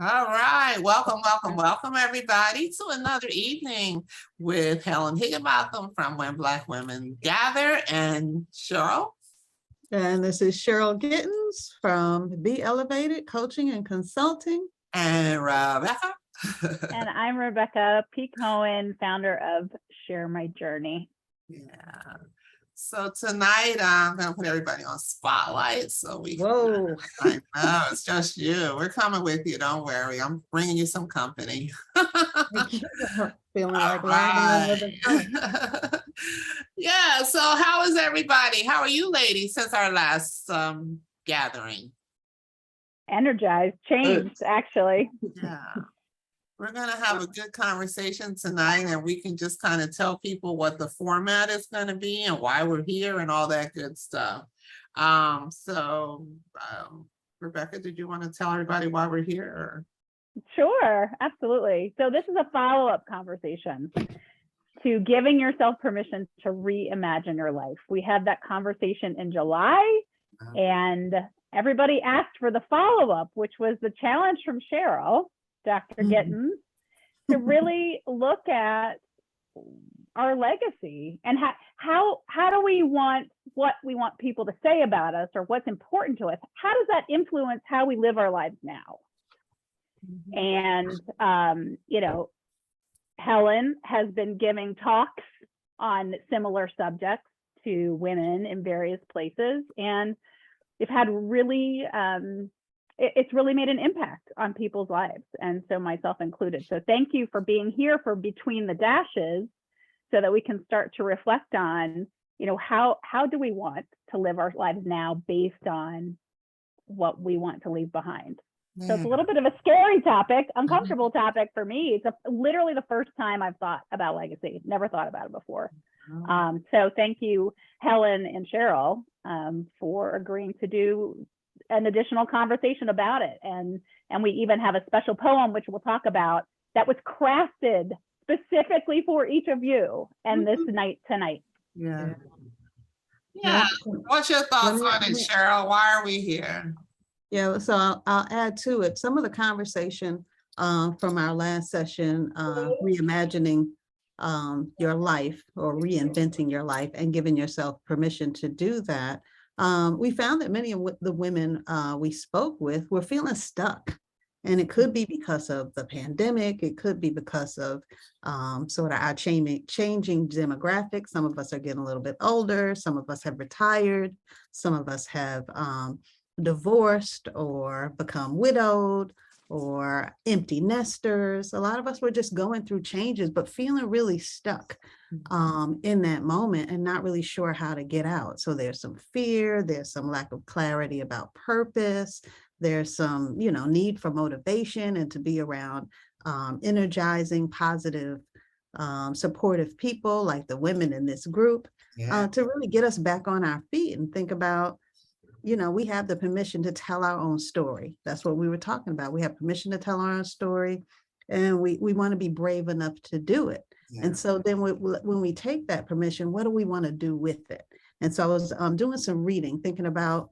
All right. Welcome, everybody, to another evening with Helen Higginbotham from When Black Women Gather and Cheryl. And this is Cheryl Gittens from Be Elevated Coaching and Consulting. And Rebecca. And I'm Rebecca P. Cohen, founder of Share My Journey. Yeah. So tonight I'm going to put everybody on spotlight. So Whoa. I know, it's just you. We're coming with you. Don't worry. I'm bringing you some company. Feeling like landing under the tongue. Yeah. So how is everybody? How are you ladies since our last gathering? Energized, changed, actually. Yeah. We're going to have a good conversation tonight, and we can just kind of tell people what the format is going to be and why we're here and all that good stuff. Rebecca, did you want to tell everybody why we're here? Or? Sure, absolutely. So this is a follow-up conversation to giving yourself permission to reimagine your life. We had that conversation in July, and everybody asked for the follow-up, which was the challenge from Cheryl, Dr. Gittens, to really look at our legacy and how do we want what we want people to say about us or what's important to us? How does that influence how we live our lives now? And, Helen has been giving talks on similar subjects to women in various places, and they've had really, it's really made an impact on people's lives, and so myself included. So thank you for being here for Between the Dashes, so that we can start to reflect on, how do we want to live our lives now based on what we want to leave behind. So it's a little bit of a scary topic, uncomfortable topic for me. It's literally the first time I've thought about legacy. Never thought about it before. So thank you, Helen and Cheryl, for agreeing to do an additional conversation about it. And we even have a special poem, which we'll talk about, that was crafted specifically for each of you and this night tonight. Yeah. What's your thoughts on it, Cheryl? Why are we here? Yeah, so I'll add to it some of the conversation from our last session, reimagining your life or reinventing your life and giving yourself permission to do that. We found that many of the women we spoke with were feeling stuck. And it could be because of the pandemic. It could be because of sort of our changing demographics. Some of us are getting a little bit older. Some of us have retired. Some of us have divorced or become widowed or empty nesters. A lot of us were just going through changes, but feeling really stuck in that moment and not really sure how to get out. So there's some fear, there's some lack of clarity about purpose. There's some, need for motivation and to be around energizing, positive, supportive people like the women in this group to really get us back on our feet and think about, we have the permission to tell our own story. That's what we were talking about. We have permission to tell our own story, and we want to be brave enough to do it. Yeah. And so then when we take that permission, what do we want to do with it? And so I was doing some reading, thinking about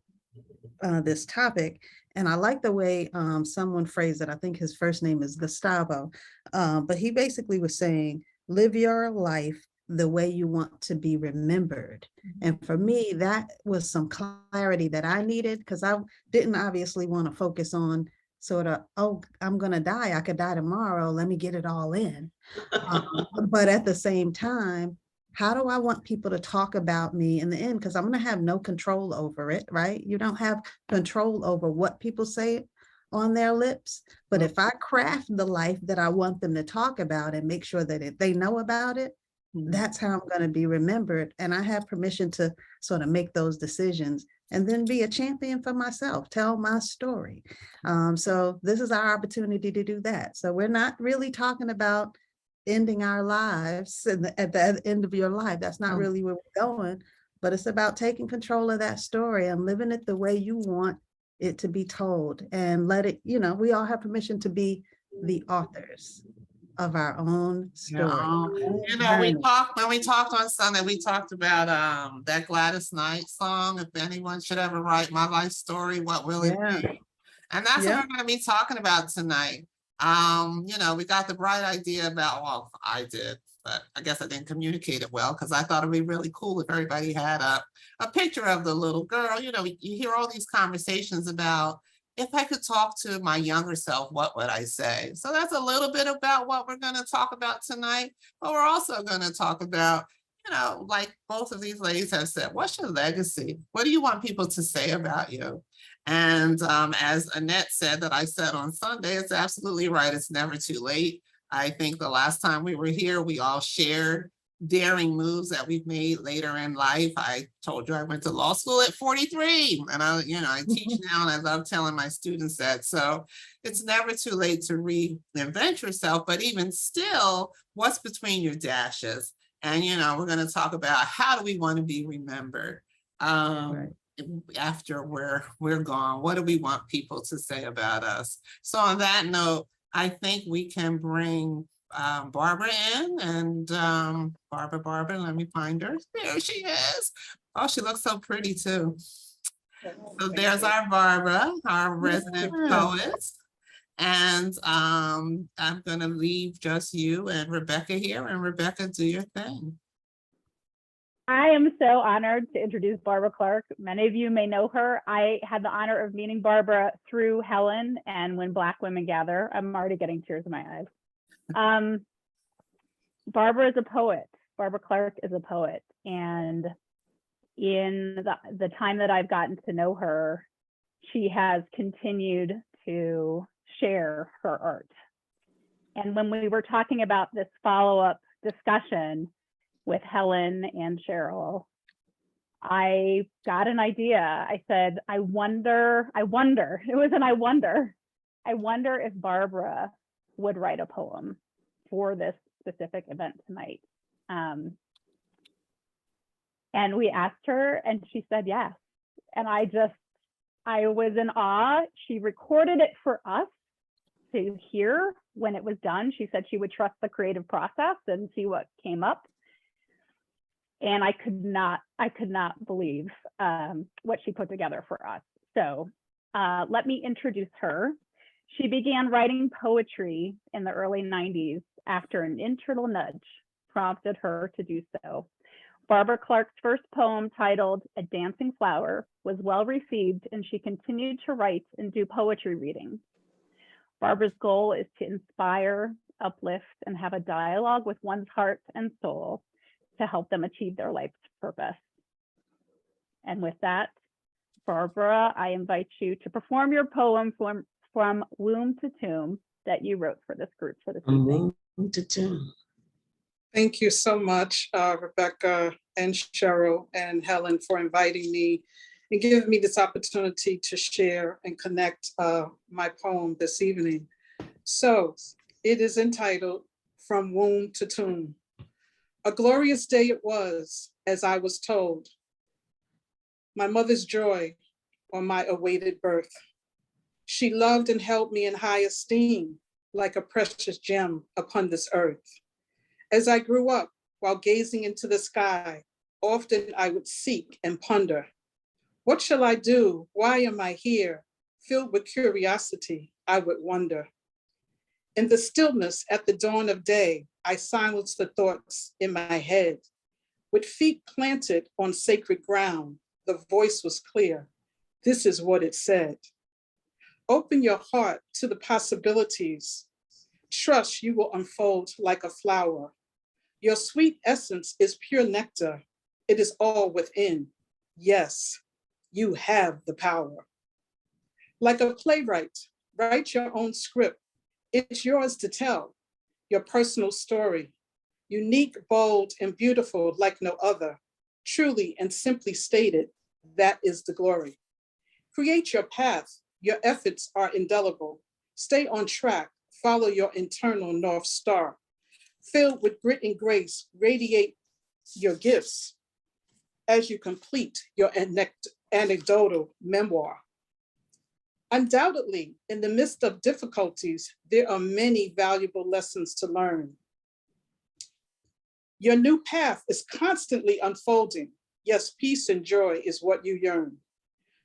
this topic. And I like the way someone phrased it. I think his first name is Gustavo, but he basically was saying, live your life the way you want to be remembered. And for me, that was some clarity that I needed, because I didn't obviously want to focus on sort of, oh, I'm going to die. I could die tomorrow. Let me get it all in. But at the same time, how do I want people to talk about me in the end? Because I'm going to have no control over it, right? You don't have control over what people say on their lips. But if I craft the life that I want them to talk about and make sure that if they know about it, that's how I'm going to be remembered. And I have permission to sort of make those decisions and then be a champion for myself, tell my story. So this is our opportunity to do that. So we're not really talking about ending our lives at the end of your life. That's not really where we're going, but it's about taking control of that story and living it the way you want it to be told, and let it, we all have permission to be the authors of our own story. When we talked on Sunday, we talked about that Gladys Knight song, if anyone should ever write my life story, what will it be? And that's Yeah. what we're going to be talking about tonight. We got the bright idea about, well, I did, but I guess I didn't communicate it well because I thought it'd be really cool if everybody had a picture of the little girl. You hear all these conversations about, if I could talk to my younger self, what would I say? So that's a little bit about what we're going to talk about tonight, but we're also going to talk about, like both of these ladies have said, what's your legacy? What do you want people to say about you? And as Annette said, that I said on Sunday, it's absolutely right. It's never too late. I think the last time we were here, we all shared daring moves that we've made later in life. I told you I went to law school at 43, and I teach now, and I love telling my students that. So it's never too late to reinvent yourself, but even still, what's between your dashes? And we're going to talk about how do we want to be remembered. Right. After we're gone, what do we want people to say about us? So on that note, I think we can bring Barbara in, and Barbara, let me find her. There she is. Oh, she looks so pretty too. So there's our Barbara, our resident Yeah. poet. And I'm gonna leave just you and Rebecca here, and Rebecca, do your thing. I am so honored to introduce Barbara Clark. Many of you may know her. I had the honor of meeting Barbara through Helen and When Black Women Gather. I'm already getting tears in my eyes. Barbara is a poet. Barbara Clark is a poet. And in the time that I've gotten to know her, she has continued to share her art. And when we were talking about this follow-up discussion with Helen and Cheryl, I got an idea. I said, I wonder if Barbara would write a poem for this specific event tonight. And we asked her and she said yes. And I was in awe. She recorded it for us to hear when it was done. She said she would trust the creative process and see what came up. And I could not believe what she put together for us. So let me introduce her. She began writing poetry in the early 90s after an internal nudge prompted her to do so. Barbara Clark's first poem, titled A Dancing Flower, was well received, and she continued to write and do poetry readings. Barbara's goal is to inspire, uplift, and have a dialogue with one's heart and soul to help them achieve their life's purpose. And with that, Barbara, I invite you to perform your poem from Womb to Tomb that you wrote for this group for this evening. Womb to tomb. Thank you so much, Rebecca and Cheryl and Helen, for inviting me and giving me this opportunity to share and connect my poem this evening. So it is entitled From Womb to Tomb. A glorious day it was, as I was told. My mother's joy on my awaited birth. She loved and held me in high esteem, like a precious gem upon this earth. As I grew up, while gazing into the sky, often I would seek and ponder. What shall I do? Why am I here? Filled with curiosity, I would wonder. In the stillness at the dawn of day, I silenced the thoughts in my head. With feet planted on sacred ground, the voice was clear. This is what it said. Open your heart to the possibilities. Trust you will unfold like a flower. Your sweet essence is pure nectar. It is all within. Yes, you have the power. Like a playwright, write your own script. It's yours to tell, your personal story. Unique, bold, and beautiful like no other. Truly and simply stated, that is the glory. Create your path. Your efforts are indelible. Stay on track. Follow your internal North Star. Filled with grit and grace, radiate your gifts as you complete your anecdotal memoir. Undoubtedly, in the midst of difficulties, there are many valuable lessons to learn. Your new path is constantly unfolding. Yes, peace and joy is what you yearn.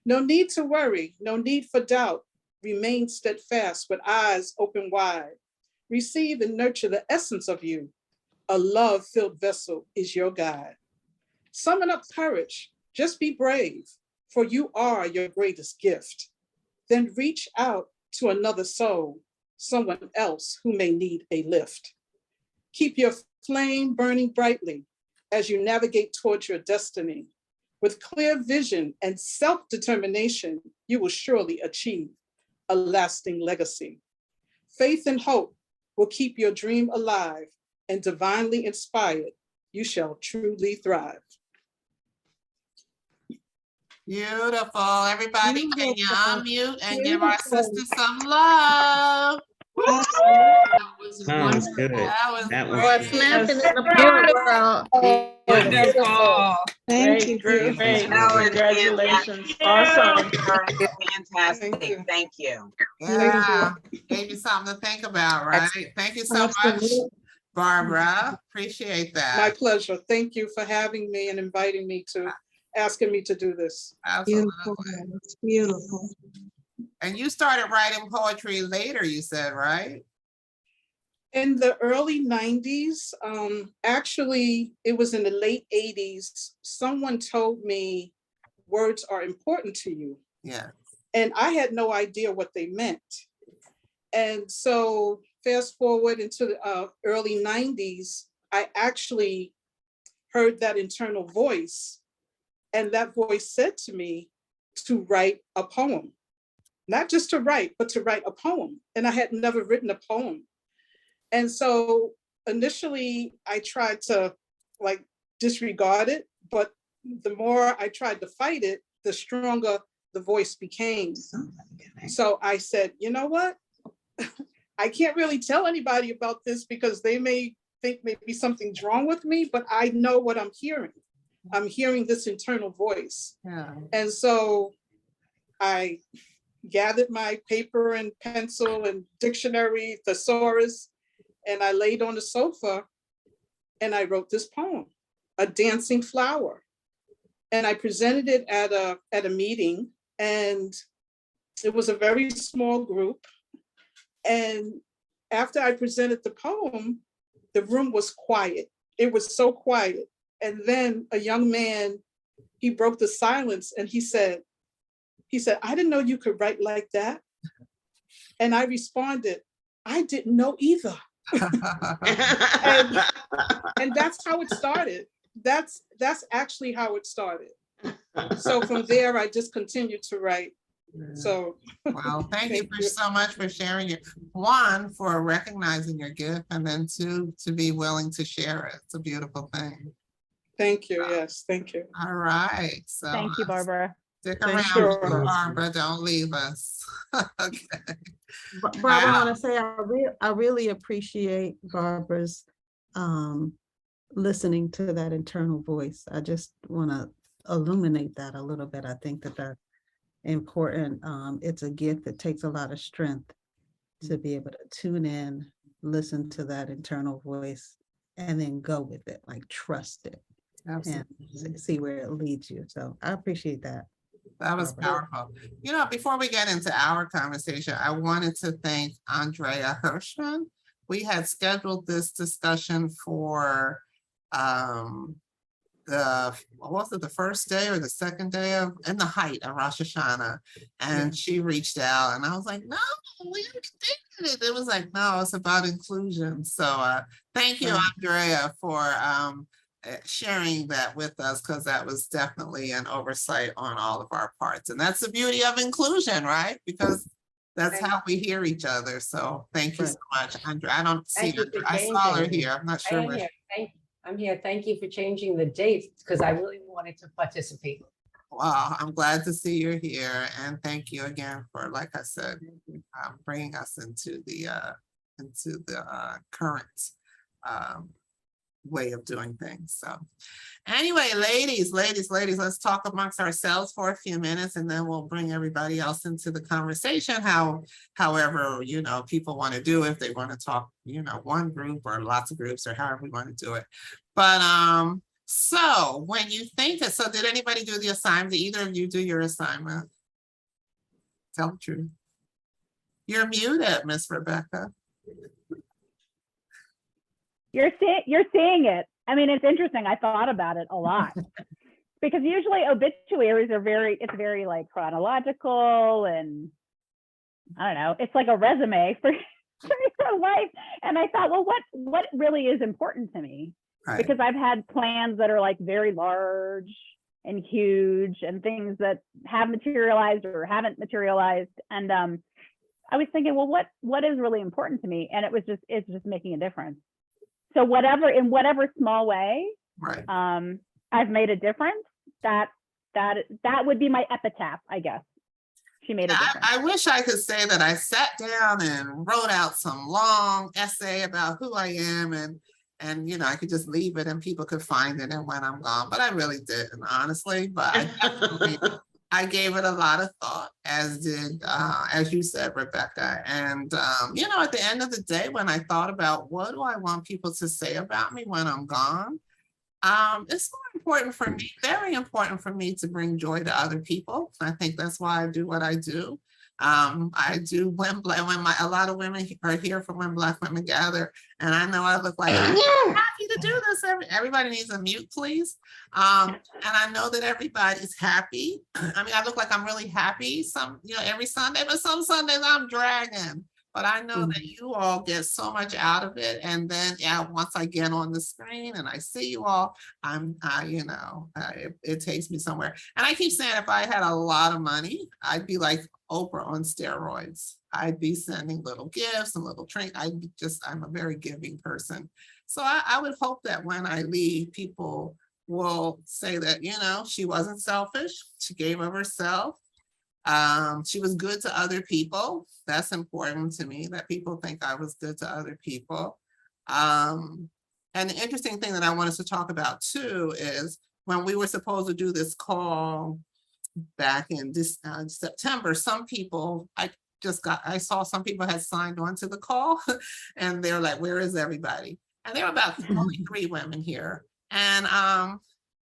No need to worry, no need for doubt. Remain steadfast with eyes open wide. Receive and nurture the essence of you. A love-filled vessel is your guide. Summon up courage, just be brave, for you are your greatest gift. Then reach out to another soul, someone else who may need a lift. Keep your flame burning brightly as you navigate towards your destiny. With clear vision and self-determination, you will surely achieve a lasting legacy. Faith and hope will keep your dream alive, and divinely inspired, you shall truly thrive. Beautiful. Everybody, can you Beautiful. unmute and give our Beautiful. sister some love? That was good. That was That was great. good. Snapping in the board, girl. Wonderful. Thank Great, you. great, great. That was Congratulations. Awesome. Fantastic. Thank you. Yeah, gave you something to think about, right? Thank you so much, Absolutely. Barbara. Appreciate My that. pleasure. Thank you for having me and inviting me to, asking me to do this. Absolutely. It's beautiful. And you started writing poetry later, you said, right? In the early 90s, actually, it was in the late 80s, someone told me words are important to you. Yeah. And I had no idea what they meant. And so fast forward into the early 90s, I actually heard that internal voice. And that voice said to me to write a poem. Not just to write, but to write a poem. And I had never written a poem. And so initially I tried to like disregard it, but the more I tried to fight it, the stronger the voice became. So I said, you know what? I can't really tell anybody about this because they may think maybe something's wrong with me, but I know what I'm hearing. I'm hearing this internal voice. Yeah. And so I gathered my paper and pencil and dictionary, thesaurus, and I laid on the sofa and I wrote this poem, A Dancing Flower. And I presented it at a meeting, and it was a very small group. And after I presented the poem, the room was quiet. It was so quiet. And then a young man, he broke the silence and he said, I didn't know you could write like that. And I responded, I didn't know either. And that's how it started. That's actually how it started. So from there, I just continued to write. So Well, thank you so much for sharing it. One, for recognizing your gift, and then two, to be willing to share it. It's a beautiful thing. thank you. Yes, thank you. All right. So Thank you, Barbara. stick Thank around, you. Barbara. Don't leave us. Okay. Barbara, I want to say I really appreciate Barbara's listening to that internal voice. I just want to illuminate that a little bit. I think that that's important. It's a gift that takes a lot of strength to be able to tune in, listen to that internal voice, and then go with it, like trust it and see where it leads you. So I appreciate that. That was powerful. You know, before we get into our conversation, I wanted to thank Andrea Hirschman. We had scheduled this discussion for the first day or the second day of in the height of Rosh Hashanah, and she reached out, and I was like, no, we did it. It was like, no, it's about inclusion. So thank you, Andrea, for sharing that with us, because that was definitely an oversight on all of our parts. And that's the beauty of inclusion, right? Because that's how we hear each other. So thank you so much, Andrea. I don't see her. I saw her here. I'm not sure. I'm here. Thank you for changing the dates because I really wanted to participate. Wow, I'm glad to see you're here, and thank you again for, like I said, bringing us into the current way of doing things. So anyway, ladies, let's talk amongst ourselves for a few minutes, and then we'll bring everybody else into the conversation. However, you know, people want to do it, if they want to talk, you know, one group or lots of groups or however we want to do it. But so when you think that, so did anybody do the assignment? Did either of you do your assignment? Tell the truth. You're muted, Miss Rebecca. You're seeing it. I mean, it's interesting. I thought about it a lot because usually obituaries are it's very like chronological, and I don't know, it's like a resume for your life. And I thought, well, what really is important to me? Right. Because I've had plans that are like very large and huge, and things that have materialized or haven't materialized. And I was thinking, well, what is really important to me? And it's just making a difference. So in whatever small way, Right. I've made a difference. That would be my epitaph, I guess. She made a difference. I wish I could say that I sat down and wrote out some long essay about who I am, and you know, I could just leave it and people could find it and when I'm gone, but I really didn't, honestly. But I definitely I gave it a lot of thought, as did as you said, Rebecca. And you know, at the end of the day, when I thought about what do I want people to say about me when I'm gone, it's more important for me, very important for me, to bring joy to other people. I think that's why I do what I do. I do when a lot of women are here for When Black Women Gather, and I know I look like I'm happy to do this. Everybody needs a mute, please. And I know that everybody's happy. I mean, I look like I'm really happy every Sunday, but some Sundays I'm dragging. But I know that you all get so much out of it. And then, once I get on the screen and I see you all, it takes me somewhere. And I keep saying, if I had a lot of money, I'd be like Oprah on steroids. I'd be sending little gifts and little treats. I'm a very giving person. So I would hope that when I leave, people will say that, she wasn't selfish. She gave of herself. She was good to other people. That's important to me, that people think I was good to other people. And the interesting thing that I want us to talk about too is when we were supposed to do this call back in this September, some people, I saw some people had signed on to the call and they're like, where is everybody? And there were about only 3 women here. And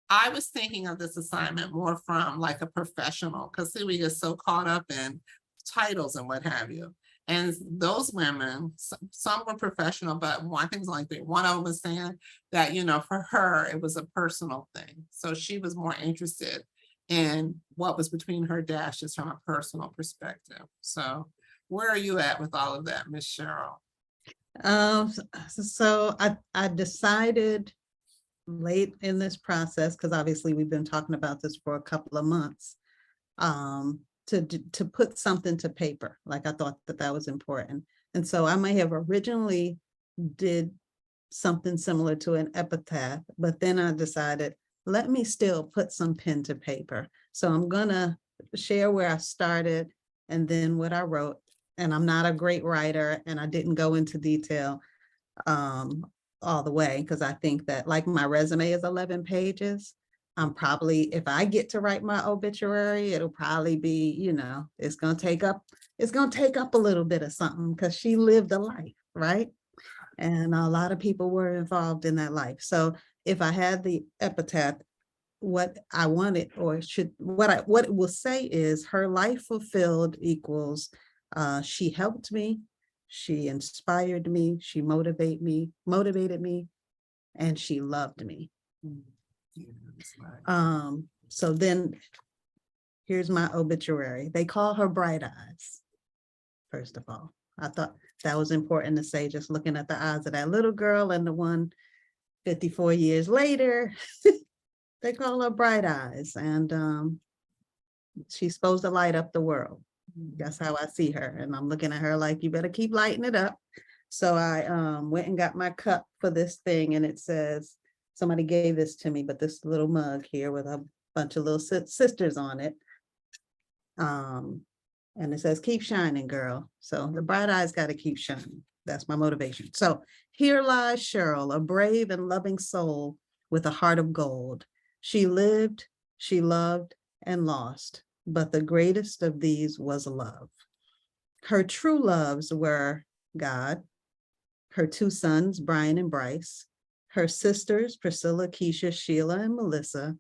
I was thinking of this assignment more from like a professional, because we get so caught up in titles and what have you. And those women, some were professional, but one thing's like that. One of them was saying that, for her, it was a personal thing. So she was more interested in what was between her dashes from a personal perspective. So where are you at with all of that, Miss Cheryl? So I decided late in this process, because obviously we've been talking about this for a couple of months, to put something to paper. Like I thought that was important. And so I may have originally did something similar to an epitaph, but then I decided, let me still put some pen to paper. So I'm gonna share where I started and then what I wrote. And I'm not a great writer, and I didn't go into detail all the way, because I think that, like, my resume is 11 pages. I'm probably, if I get to write my obituary, it'll probably be, it's gonna take up a little bit of something, because she lived a life, right? And a lot of people were involved in that life. So if I had the epitaph, what I wanted, or what it will say is, her life fulfilled equals she helped me, she inspired me, she motivated me, and she loved me. So then here's my obituary. They call her Bright Eyes. First of all, I thought that was important to say, just looking at the eyes of that little girl and the one 54 years later. They call her Bright Eyes, and she's supposed to light up the world. That's how I see her. And I'm looking at her like, you better keep lighting it up. So I went and got my cup for this thing, and it says, somebody gave this to me, but this little mug here with a bunch of little sisters on it. And it says, keep shining, girl. So the bright eyes got to keep shining. That's my motivation. So here lies Cheryl, a brave and loving soul with a heart of gold. She lived, she loved, and lost, but the greatest of these was love. Her true loves were God, her 2 sons, Brian and Bryce, her sisters, Priscilla, Keisha, Sheila, and Melissa,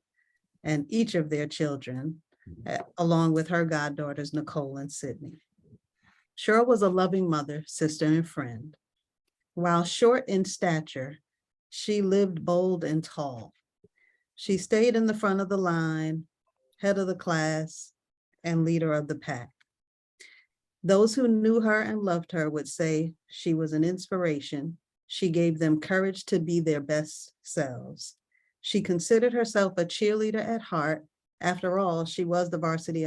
and each of their children, along with her goddaughters, Nicole and Sydney. Cheryl was a loving mother, sister, and friend. While short in stature, she lived bold and tall. She stayed in the front of the line, head of the class, and leader of the pack. Those who knew her and loved her would say she was an inspiration. She gave them courage to be their best selves. She considered herself a cheerleader at heart. After all, she was the varsity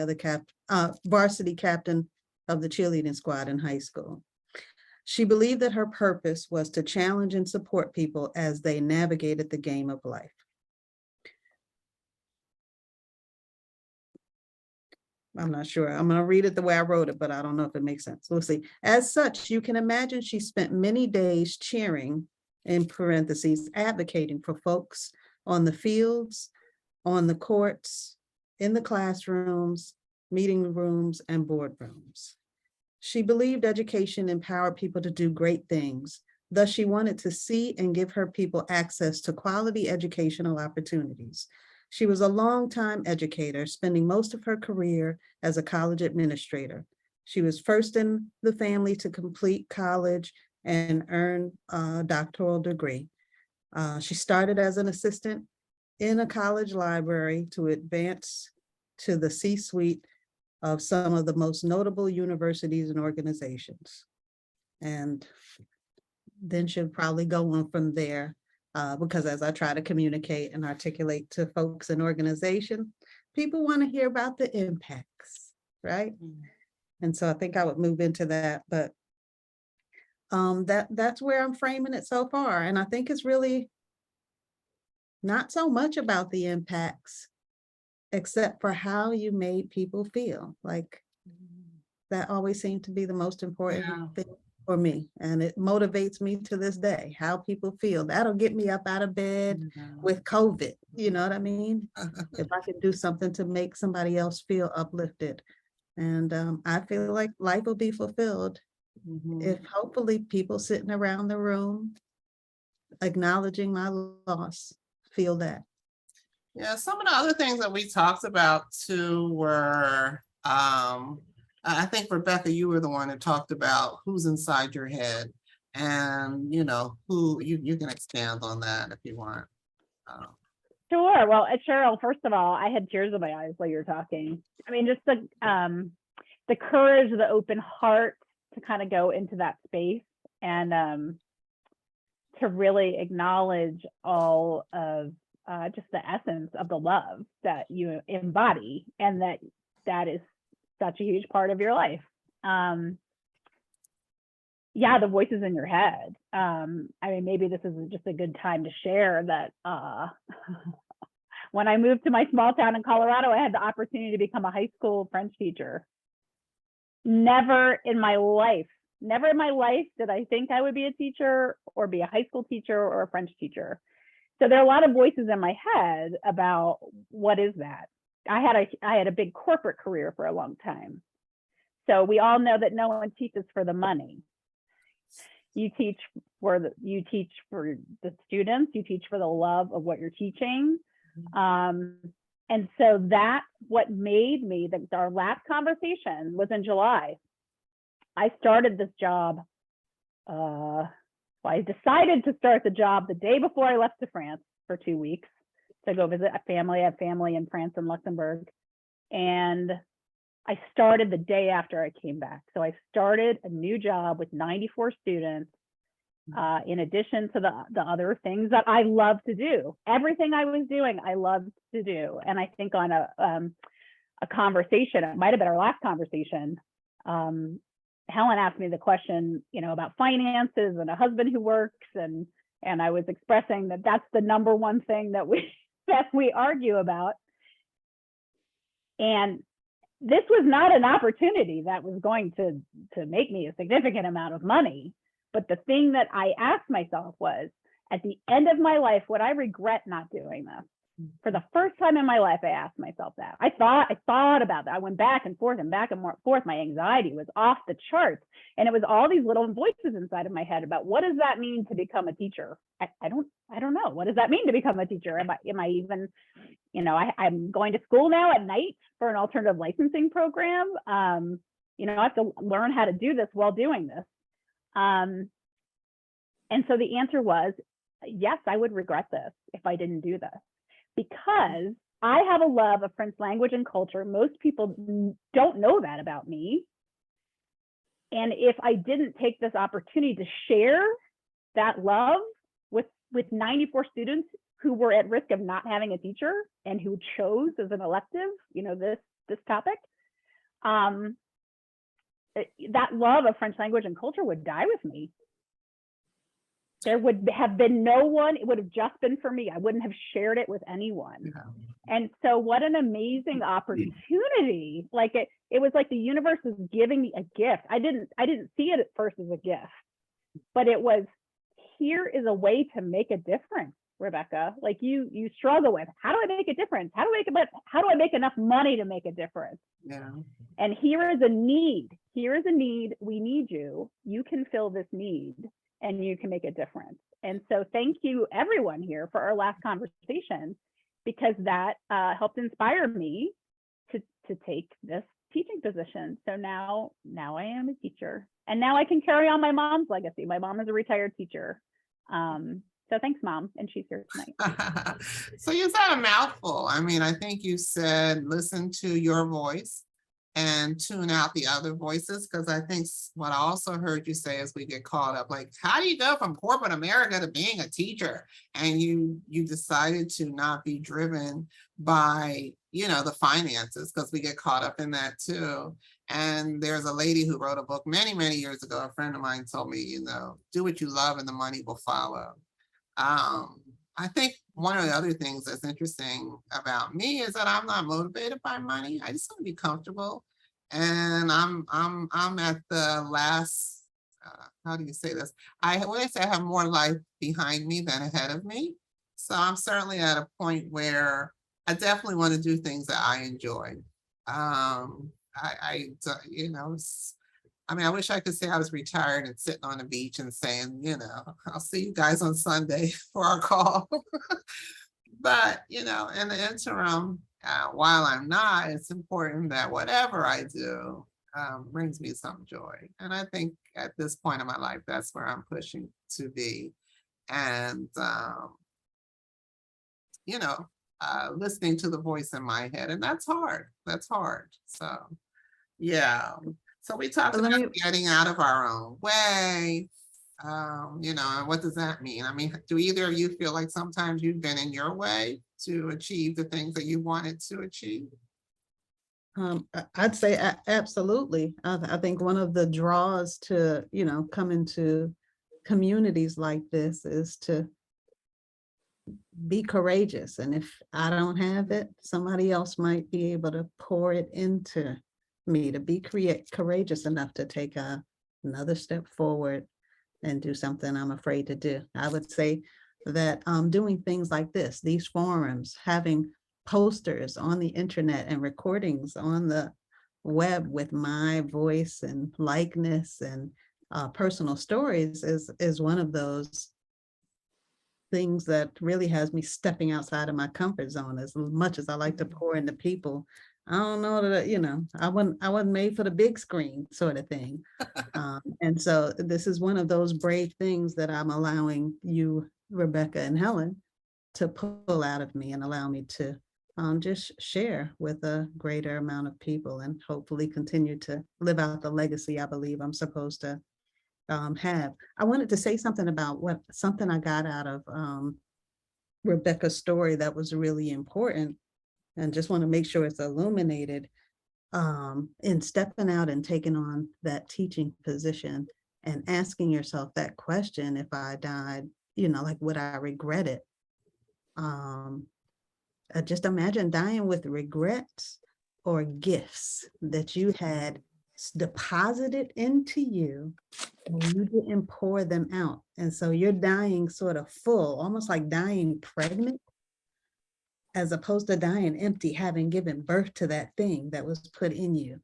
captain of the cheerleading squad in high school. She believed that her purpose was to challenge and support people as they navigated the game of life. I'm not sure. I'm going to read it the way I wrote it, but I don't know if it makes sense. We'll see. As such, you can imagine she spent many days cheering, in parentheses, advocating for folks on the fields, on the courts, in the classrooms, meeting rooms, and boardrooms. She believed education empowered people to do great things. Thus, she wanted to see and give her people access to quality educational opportunities. She was a longtime educator, spending most of her career as a college administrator. She was first in the family to complete college and earn a doctoral degree. She started as an assistant in a college library to advance to the C-suite of some of the most notable universities and organizations. And then she'll probably go on from there. Because as I try to communicate and articulate to folks in organization, people want to hear about the impacts, right? And so I think I would move into that, but that's where I'm framing it so far. And I think it's really not so much about the impacts, except for how you made people feel. Like that always seemed to be the most important thing for me. And it motivates me to this day, how people feel. That'll get me up out of bed with COVID. You know what I mean? If I can do something to make somebody else feel uplifted. And I feel like life will be fulfilled if hopefully people sitting around the room acknowledging my loss feel that. Yeah, some of the other things that we talked about too were, I think Rebecca, you were the one that talked about who's inside your head, and who you can expand on that if you want. Sure. Well, Cheryl, first of all, I had tears in my eyes while you were talking. I mean, just the courage, the open heart to kind of go into that space and to really acknowledge all of just the essence of the love that you embody, and that is such a huge part of your life. Yeah, the voices in your head. I mean, maybe this is just a good time to share that when I moved to my small town in Colorado, I had the opportunity to become a high school French teacher. Never in my life did I think I would be a teacher or be a high school teacher or a French teacher. So there are a lot of voices in my head about what is that? I had a big corporate career for a long time. So we all know that no one teaches for the money. You teach for the students, you teach for the love of what you're teaching. And so that's what made me, our last conversation was in July. I started this job. I decided to start the job the day before I left to France for 2 weeks to go visit a family. I have family in France and Luxembourg. And I started the day after I came back. So I started a new job with 94 students, in addition to the other things that I love to do. Everything I was doing, I loved to do. And I think on a conversation, it might have been our last conversation, Helen asked me the question, about finances and a husband who works, and I was expressing that that's the number one thing that we argue about. And this was not an opportunity that was going to make me a significant amount of money. But the thing that I asked myself was, at the end of my life, would I regret not doing this? For the first time in my life, I asked myself that. I thought about that. I went back and forth and back and forth. My anxiety was off the charts. And it was all these little voices inside of my head about, what does that mean to become a teacher? I don't know. What does that mean to become a teacher? Am I even, I'm going to school now at night for an alternative licensing program. You know, I have to learn how to do this while doing this. And so the answer was, yes, I would regret this if I didn't do this, because I have a love of French language and culture. Most people don't know that about me. And if I didn't take this opportunity to share that love with 94 students who were at risk of not having a teacher and who chose as an elective, you know, this topic, that love of French language and culture would die with me. There would have been no one, it would have just been for me. I wouldn't have shared it with anyone. Yeah. And so what an amazing opportunity. Like it was like the universe was giving me a gift. I didn't see it at first as a gift, but it was, here is a way to make a difference, Rebecca. Like you struggle with, how do I make a difference? How do I make enough money to make a difference? Yeah. And here is a need. Here is a need. We need you. You can fill this need and you can make a difference. And so thank you everyone here for our last conversation, because that helped inspire me to take this teaching position. So now I am a teacher, and now I can carry on my mom's legacy. My mom is a retired teacher. So thanks, Mom. And she's here tonight. So you said a mouthful. I mean, I think you said, listen to your voice and tune out the other voices. Because I think what I also heard you say is we get caught up, like, how do you go from corporate America to being a teacher? And you decided to not be driven by, you know, the finances, because we get caught up in that too. And there's a lady who wrote a book many, many years ago. A friend of mine told me, you know, do what you love and the money will follow. I think one of the other things that's interesting about me is that I'm not motivated by money. I just want to be comfortable. And I'm at the last, how do you say this? When I say I have more life behind me than ahead of me. So I'm certainly at a point where I definitely want to do things that I enjoy. You know, I mean, I wish I could say I was retired and sitting on the beach and saying, you know, I'll see you guys on Sunday for our call. But, you know, in the interim, while I'm not, it's important that whatever I do brings me some joy. And I think at this point in my life, that's where I'm pushing to be. And, you know, listening to the voice in my head. And that's hard. That's hard. So, yeah. So we talked Let about me- getting out of our own way. You know, and what does that mean? I mean, do either of you feel like sometimes you've been in your way to achieve the things that you wanted to achieve? I'd say absolutely. I think one of the draws to, you know, come into communities like this is to be courageous. And if I don't have it, somebody else might be able to pour it into me, to be courageous enough to take another step forward and do something I'm afraid to do. I would say that doing things like this, these forums, having posters on the internet and recordings on the web with my voice and likeness and personal stories is one of those things that really has me stepping outside of my comfort zone. As much as I like to pour into people, I don't know that, you know, I wasn't made for the big screen sort of thing. And so this is one of those brave things that I'm allowing you, Rebecca and Helen, to pull out of me and allow me to just share with a greater amount of people and hopefully continue to live out the legacy I believe I'm supposed to have. I wanted to say something about something I got out of Rebecca's story that was really important, and just want to make sure it's illuminated in stepping out and taking on that teaching position and asking yourself that question: if I died, you know, like, would I regret it? Just imagine dying with regrets or gifts that you had deposited into you and you didn't pour them out. And so you're dying sort of full, almost like dying pregnant, as opposed to dying empty, having given birth to that thing that was put in you.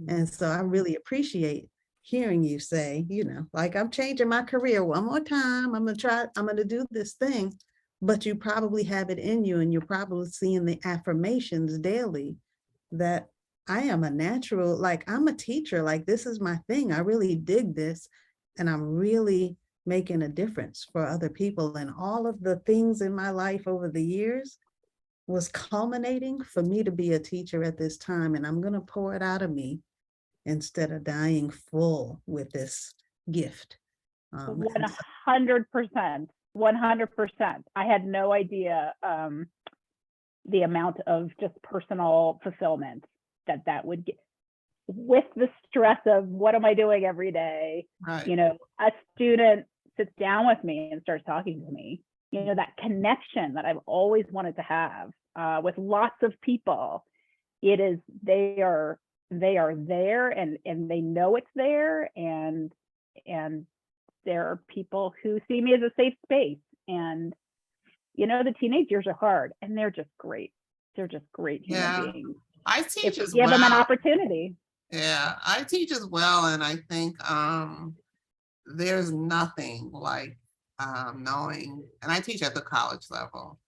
And so I really appreciate hearing you say, you know, like, I'm changing my career one more time. I'm going to do this thing. But you probably have it in you, and you're probably seeing the affirmations daily that I am a natural, like I'm a teacher, like this is my thing. I really dig this and I'm really making a difference for other people. And all of the things in my life over the years was culminating for me to be a teacher at this time. And I'm going to pour it out of me instead of dying full with this gift. 100%, 100%. I had no idea the amount of just personal fulfillment that would get with the stress of what am I doing every day? Right. You know, a student sits down with me and starts talking to me, you know, that connection that I've always wanted to have with lots of people. It is, they are there and they know it's there, and there are people who see me as a safe space. And you know, the teenage years are hard and they're just great. They're just great human beings. I If teach you as give them an well. opportunity. Yeah, I teach as well, and I think there's nothing like knowing, and I teach at the college level,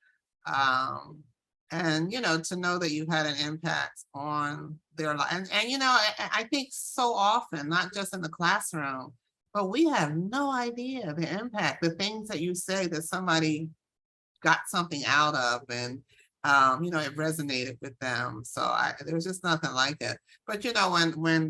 and you know, to know that you had an impact on their life, and you know, I think so often, not just in the classroom, but we have no idea the impact, the things that you say that somebody got something out of, and you know, it resonated with them. So there was just nothing like it. But you know, when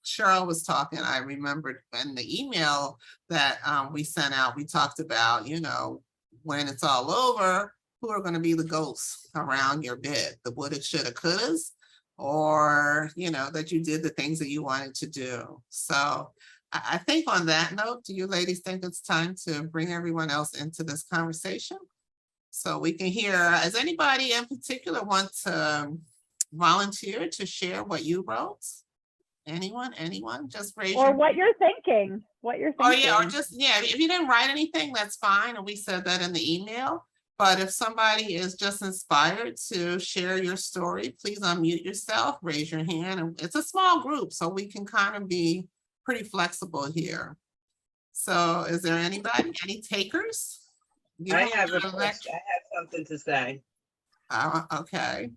Cheryl was talking, I remembered in the email that we sent out, we talked about, you know, when it's all over, who are going to be the ghosts around your bed, the woulda, shoulda, couldas, or, you know, that you did the things that you wanted to do. So I think on that note, do you ladies think it's time to bring everyone else into this conversation? So we can hear, does anybody in particular want to volunteer to share what you wrote? Anyone, just raise Or your. what you're thinking, what you're Oh thinking. yeah, or just, yeah, if you didn't write anything, that's fine, and we said that in the email. But if somebody is just inspired to share your story, please unmute yourself, raise your hand, and it's a small group, so we can kind of be pretty flexible here. So is there anybody, any takers? You I want have to a question. I have something to say. Okay.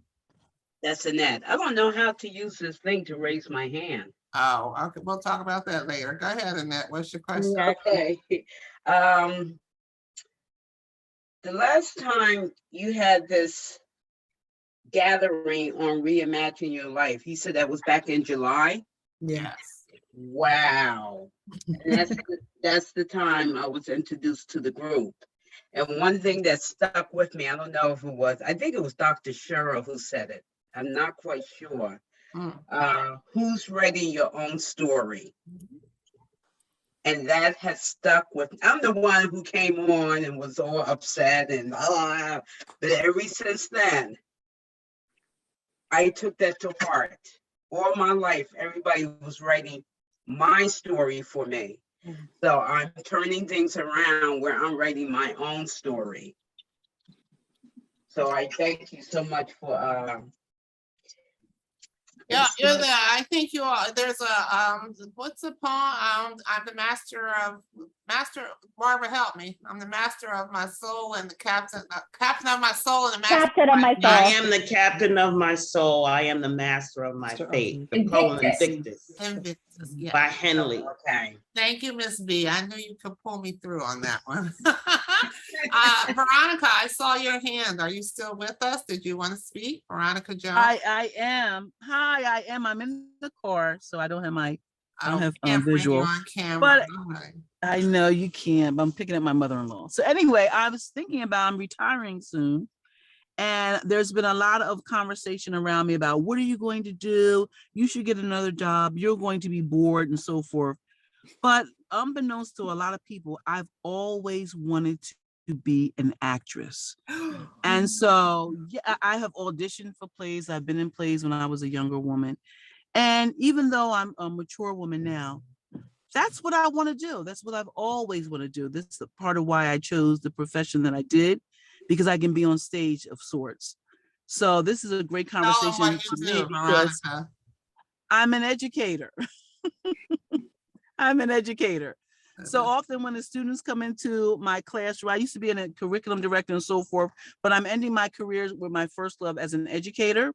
That's Annette. I don't know how to use this thing to raise my hand. Oh, okay, we'll talk about that later. Go ahead, Annette, what's your question? Okay. The last time you had this gathering on Reimagine Your Life, he said that was back in July. Yes. Wow. And that's the time I was introduced to the group. And one thing that stuck with me, I don't know if it was, I think it was Dr. Cheryl who said it. I'm not quite sure. Who's writing your own story? And that has stuck with, I'm the one who came on and was all upset and but ever since then, I took that to heart. All my life, everybody was writing my story for me. So I'm turning things around where I'm writing my own story. So I thank you so much for yeah, I think you are. There's a what's the poem? I'm the master, Barbara, help me. I'm the master of my soul and the captain of my soul and the master Captain of my soul. I am the captain of my soul. I am the master of my fate. The poem Invictus yeah. by Henley. Okay. Thank you, Miss B. I knew you could pull me through on that one. Veronica, I saw your hand. Are you still with us? Did you want to speak? Veronica Jones? I am. Hi, I am. I'm in the car, so I don't have my I don't have can't bring you visual. on camera. But Right. I know you can, but I'm picking up my mother-in-law. So anyway, I was thinking about I'm retiring soon. And there's been a lot of conversation around me about what are you going to do? You should get another job. You're going to be bored and so forth. But unbeknownst to a lot of people, I've always wanted to be an actress. And so, yeah, I have auditioned for plays. I've been in plays when I was a younger woman. And even though I'm a mature woman now, that's what I want to do. That's what I've always wanted to do. This is part of why I chose the profession that I did, because I can be on stage of sorts. So this is a great conversation to me because I'm an educator. I'm an educator. So often when the students come into my classroom, I used to be a curriculum director and so forth, but I'm ending my career with my first love as an educator.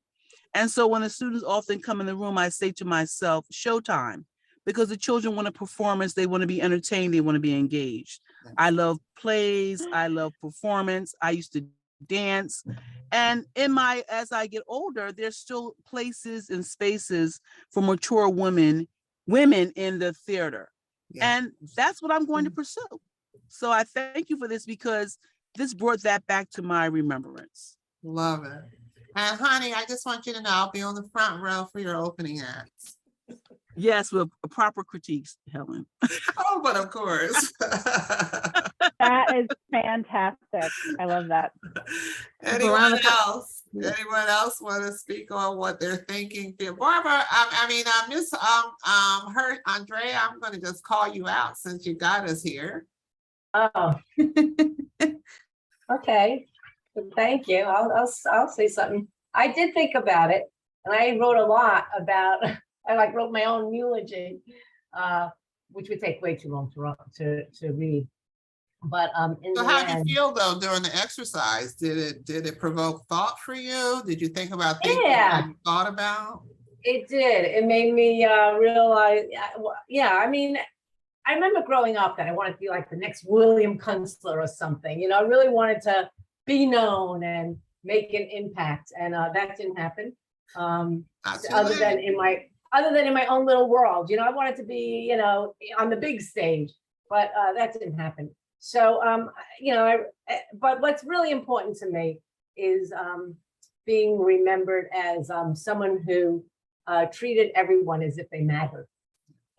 And so when the students often come in the room, I say to myself, showtime, because the children want a performance, they want to be entertained, they want to be engaged. I love plays, I love performance. I used to dance. And as I get older, there's still places and spaces for mature women in the theater. Yeah. And that's what I'm going to pursue. So I thank you for this, because this brought that back to my remembrance. Love it. And honey, I just want you to know I'll be on the front row for your opening acts. Yes, with proper critiques, Helen. Oh, but of course. That is fantastic. I love that. Anyone Veronica. else? Anyone else want to speak on what they're thinking? Barbara, Miss Andrea, I'm going to just call you out since you got us here. Oh. Okay, thank you. I'll say something. I did think about it, and I wrote a lot about, I wrote my own eulogy, which would take way too long to read. But in So the how did end, you feel though during the exercise? Did it provoke thought for you? Did you think about things you Yeah. hadn't thought about? it did. It made me realize, yeah, I mean, I remember growing up that I wanted to be like the next William Kunstler or something. You know, I really wanted to be known and make an impact, and that didn't happen. Not too Other than late. in my own little world. You know, I wanted to be, you know, on the big stage, but that didn't happen. So, you know, but what's really important to me is being remembered as someone who treated everyone as if they mattered.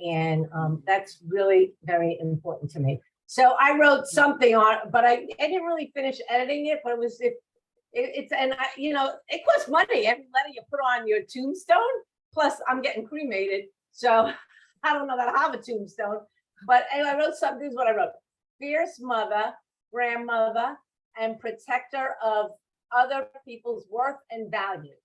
And that's really very important to me. So I wrote something on, but I didn't really finish editing it, but it was, you know, it costs money. Every letter you put on your tombstone, plus I'm getting cremated. So I don't know that I have a tombstone, but anyway, I wrote something. This is what I wrote: fierce mother, grandmother, and protector of other people's worth and value.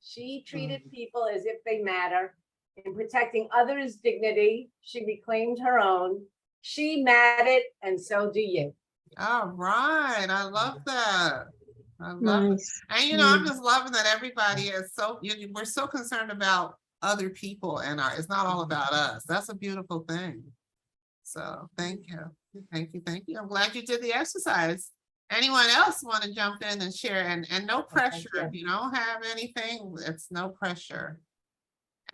She treated people as if they matter. In protecting others' dignity, she reclaimed her own. She mattered, and so do you. All right. I love that. I love it. And you know, I'm just loving that everybody is we're so concerned about other people, and it's not all about us. That's a beautiful thing. So thank you. Thank you. Thank you. I'm glad you did the exercise. Anyone else want to jump in and share? And no pressure. you. If you don't have anything, it's no pressure.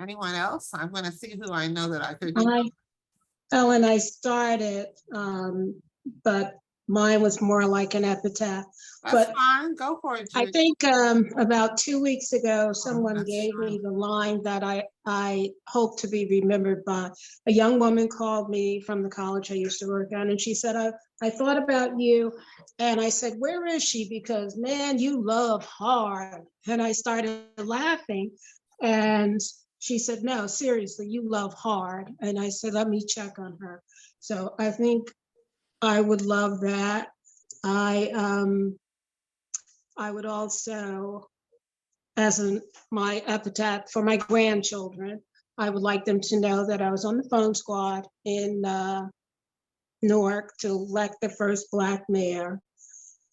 Anyone else? I'm going to see who I know that I could. Ellen, I started, but mine was more like an epitaph. That's fine. Go for it, I Judy. think about 2 weeks ago, someone that's gave true. me the line that I hope to be remembered by. A young woman called me from the college I used to work at, and she said, I thought about you. And I said, where is she? Because man, you love hard. And I started laughing. And she said, no, seriously, you love hard. And I said, let me check on her. So I think I would love that. I would also, my epitaph for my grandchildren, I would like them to know that I was on the phone squad in Newark to elect the first Black mayor,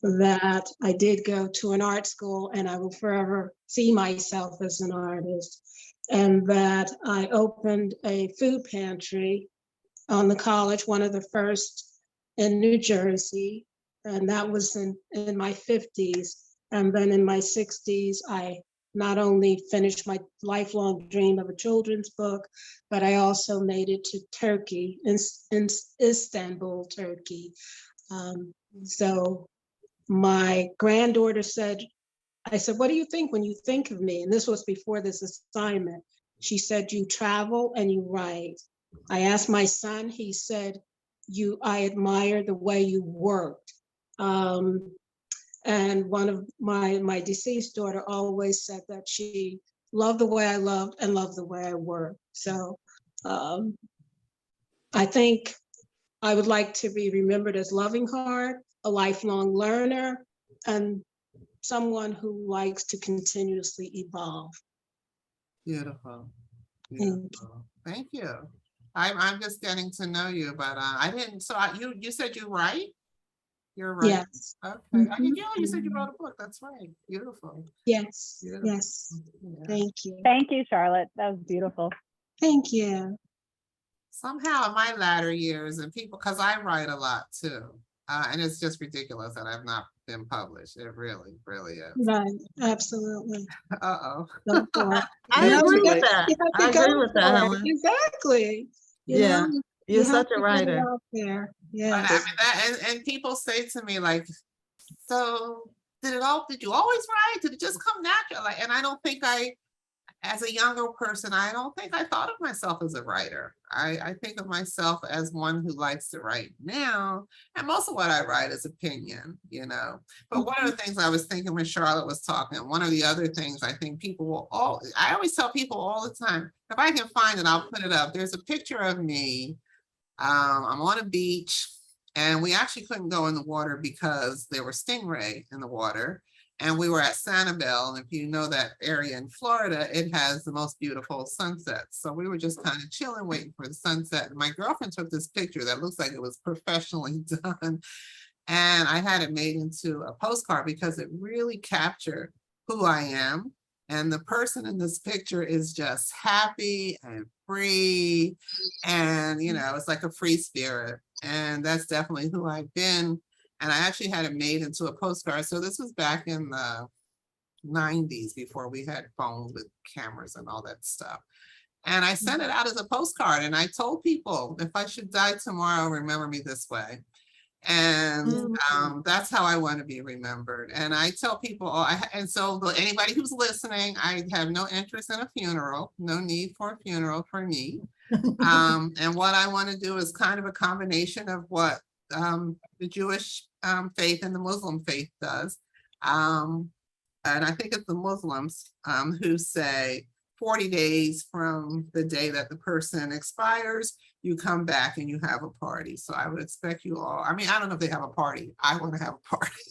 that I did go to an art school and I will forever see myself as an artist, and that I opened a food pantry on the college, one of the first in New Jersey, and that was in my 50s. And then in my 60s, I not only finished my lifelong dream of a children's book, but I also made it to Turkey, in Istanbul, Turkey. So my granddaughter said, I said, what do you think when you think of me? And this was before this assignment. She said, you travel and you write. I asked my son, he said, I admire the way you worked. And one of my deceased daughter always said that she loved the way I loved and loved the way I worked. So I think I would like to be remembered as loving hard, a lifelong learner, and someone who likes to continuously evolve. Beautiful. Beautiful. Thank you. I'm just getting to know you, but I didn't. So you said you write? You're right. Yes, Okay. You said you Mhm. wrote a book. That's right. Beautiful. yes, Beautiful. yes. Yeah. Thank you. Thank you, Charlotte. That was beautiful. Thank you. Somehow in my latter years and people, because I write a lot too. And it's just ridiculous that I've not been published. It really, really is. Right, absolutely. Uh-oh. Go for it. I You know, agree you with got- that. you have to I agree go with that, for it. Helen. Exactly. You Yeah, know, you're you have such a to get it writer. out there. But Yes. I mean that, and people say to me like, so did you always write? Did it just come natural? Like, and I don't think as a younger person, I don't think I thought of myself as a writer. I think of myself as one who likes to write now. And most of what I write is opinion, you know. But one of the things I was thinking when Charlotte was talking, one of the other things I think I always tell people all the time, if I can find it, I'll put it up. There's a picture of me. I'm on a beach and we actually couldn't go in the water because there were stingray in the water. And we were at Sanibel, and if you know that area in Florida, it has the most beautiful sunsets. So we were just kind of chilling, waiting for the sunset. And my girlfriend took this picture that looks like it was professionally done. And I had it made into a postcard because it really captured who I am. And the person in this picture is just happy and free. And, you know, it's like a free spirit. And that's definitely who I've been. And I actually had it made into a postcard. So this was back in the 90s before we had phones with cameras and all that stuff. And I sent it out as a postcard and I told people, if I should die tomorrow, remember me this way. And that's how I want to be remembered. And I tell people, and so anybody who's listening, I have no interest in a funeral, no need for a funeral for me. And what I want to do is kind of a combination of what the Jewish faith and the Muslim faith does. And I think it's the Muslims who say 40 days from the day that the person expires, you come back and you have a party. So I would expect you all, I mean, I don't know if they have a party. I want to have a party.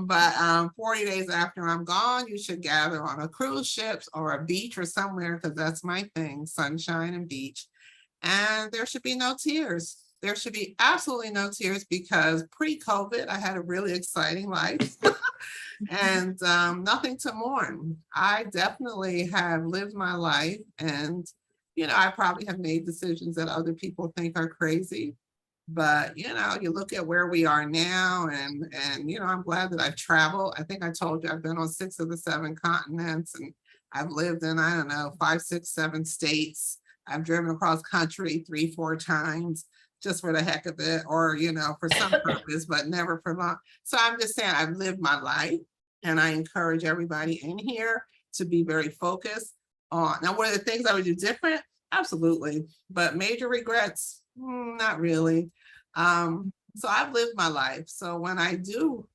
But 40 days after I'm gone, you should gather on a cruise ship or a beach or somewhere, because that's my thing, sunshine and beach. And there should be no tears. There should be absolutely no tears, because pre-COVID, I had a really exciting life. And nothing to mourn. I definitely have lived my life, and you know, I probably have made decisions that other people think are crazy. But you know, you look at where we are now, and you know, I'm glad that I've traveled. I think I told you I've been on 6 of the 7 continents, and I've lived in, I don't know, 5, 6, 7 states. I've driven across country 3, 4 times just for the heck of it, or you know, for some purpose, but never for long. So I'm just saying I've lived my life, and I encourage everybody in here to be very focused on. Now, one of the things I would do different, absolutely, but major regrets, not really. So I've lived my life. So when I do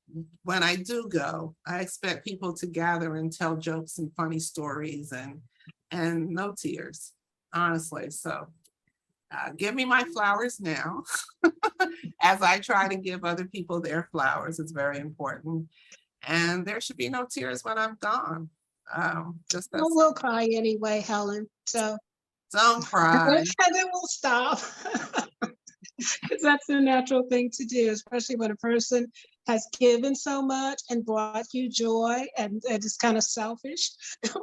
go, I expect people to gather and tell jokes and funny stories, and no tears, honestly. So give me my flowers now, as I try to give other people their flowers. It's very important. And there should be no tears when I'm gone. Just Well, we'll cry anyway, Helen. So don't cry. and then we'll stop. Because that's the natural thing to do, especially when a person has given so much and brought you joy, and it's kind of selfish.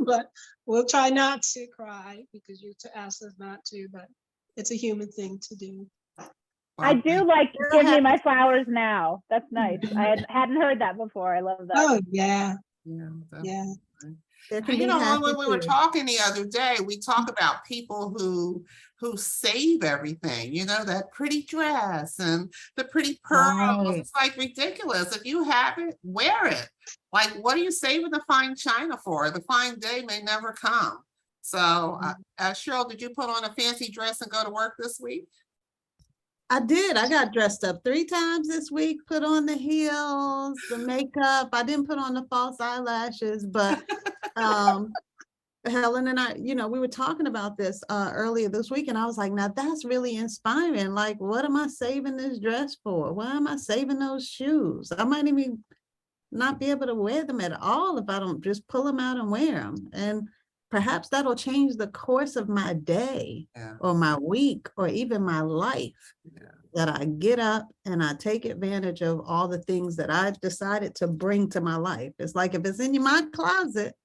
But we'll try not to cry, because you asked us not to, but it's a human thing to do. I do like give me my flowers now. That's nice. I hadn't heard that before. I love that. Oh, yeah. Yeah. Yeah. There can You be know, happy when we were tears. talking the other day, we talk about people who save everything, you know, that pretty dress and the pretty pearls. Right. It's like ridiculous. If you have it, wear it. Like, what are you saving the fine china for? The fine day may never come. So, Cheryl, did you put on a fancy dress and go to work this week? I did. I got dressed up 3 times this week, put on the heels, the makeup. I didn't put on the false eyelashes, but Helen and I, you know, we were talking about this earlier this week, and I was like, now that's really inspiring. Like, what am I saving this dress for? Why am I saving those shoes? I might even not be able to wear them at all if I don't just pull them out and wear them. And perhaps that'll change the course of my day or my week or even my life. that I get up and I take advantage of all the things that I decided to bring to my life. It's like if it's in my closet,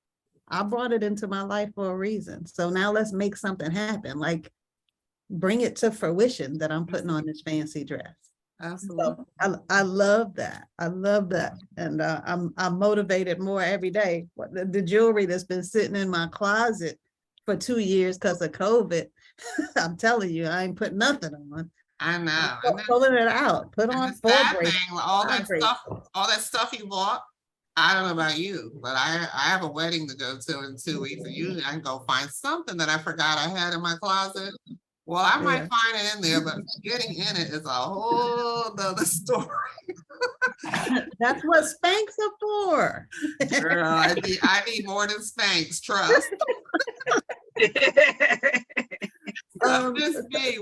I brought it into my life for a reason. So now let's make something happen, like bring it to fruition that I'm putting on this fancy dress. Absolutely. So I love that. I love that. And I'm motivated more every day. The jewelry that's been sitting in my closet for 2 years because of COVID, I'm telling you, I ain't put nothing on. I know. I'm pulling it out. Put And on the 4 sad bracelets, thing, all 5 that bracelets. stuff you bought, I don't know about you, but I have a wedding to go to in 2 weeks, and usually I can go find something that I forgot I had in my closet. Well, I might Yeah. find it in there, but getting in it is a whole nother story. That's what Spanx are for. Girl, I need more than Spanx, trust. Miss B,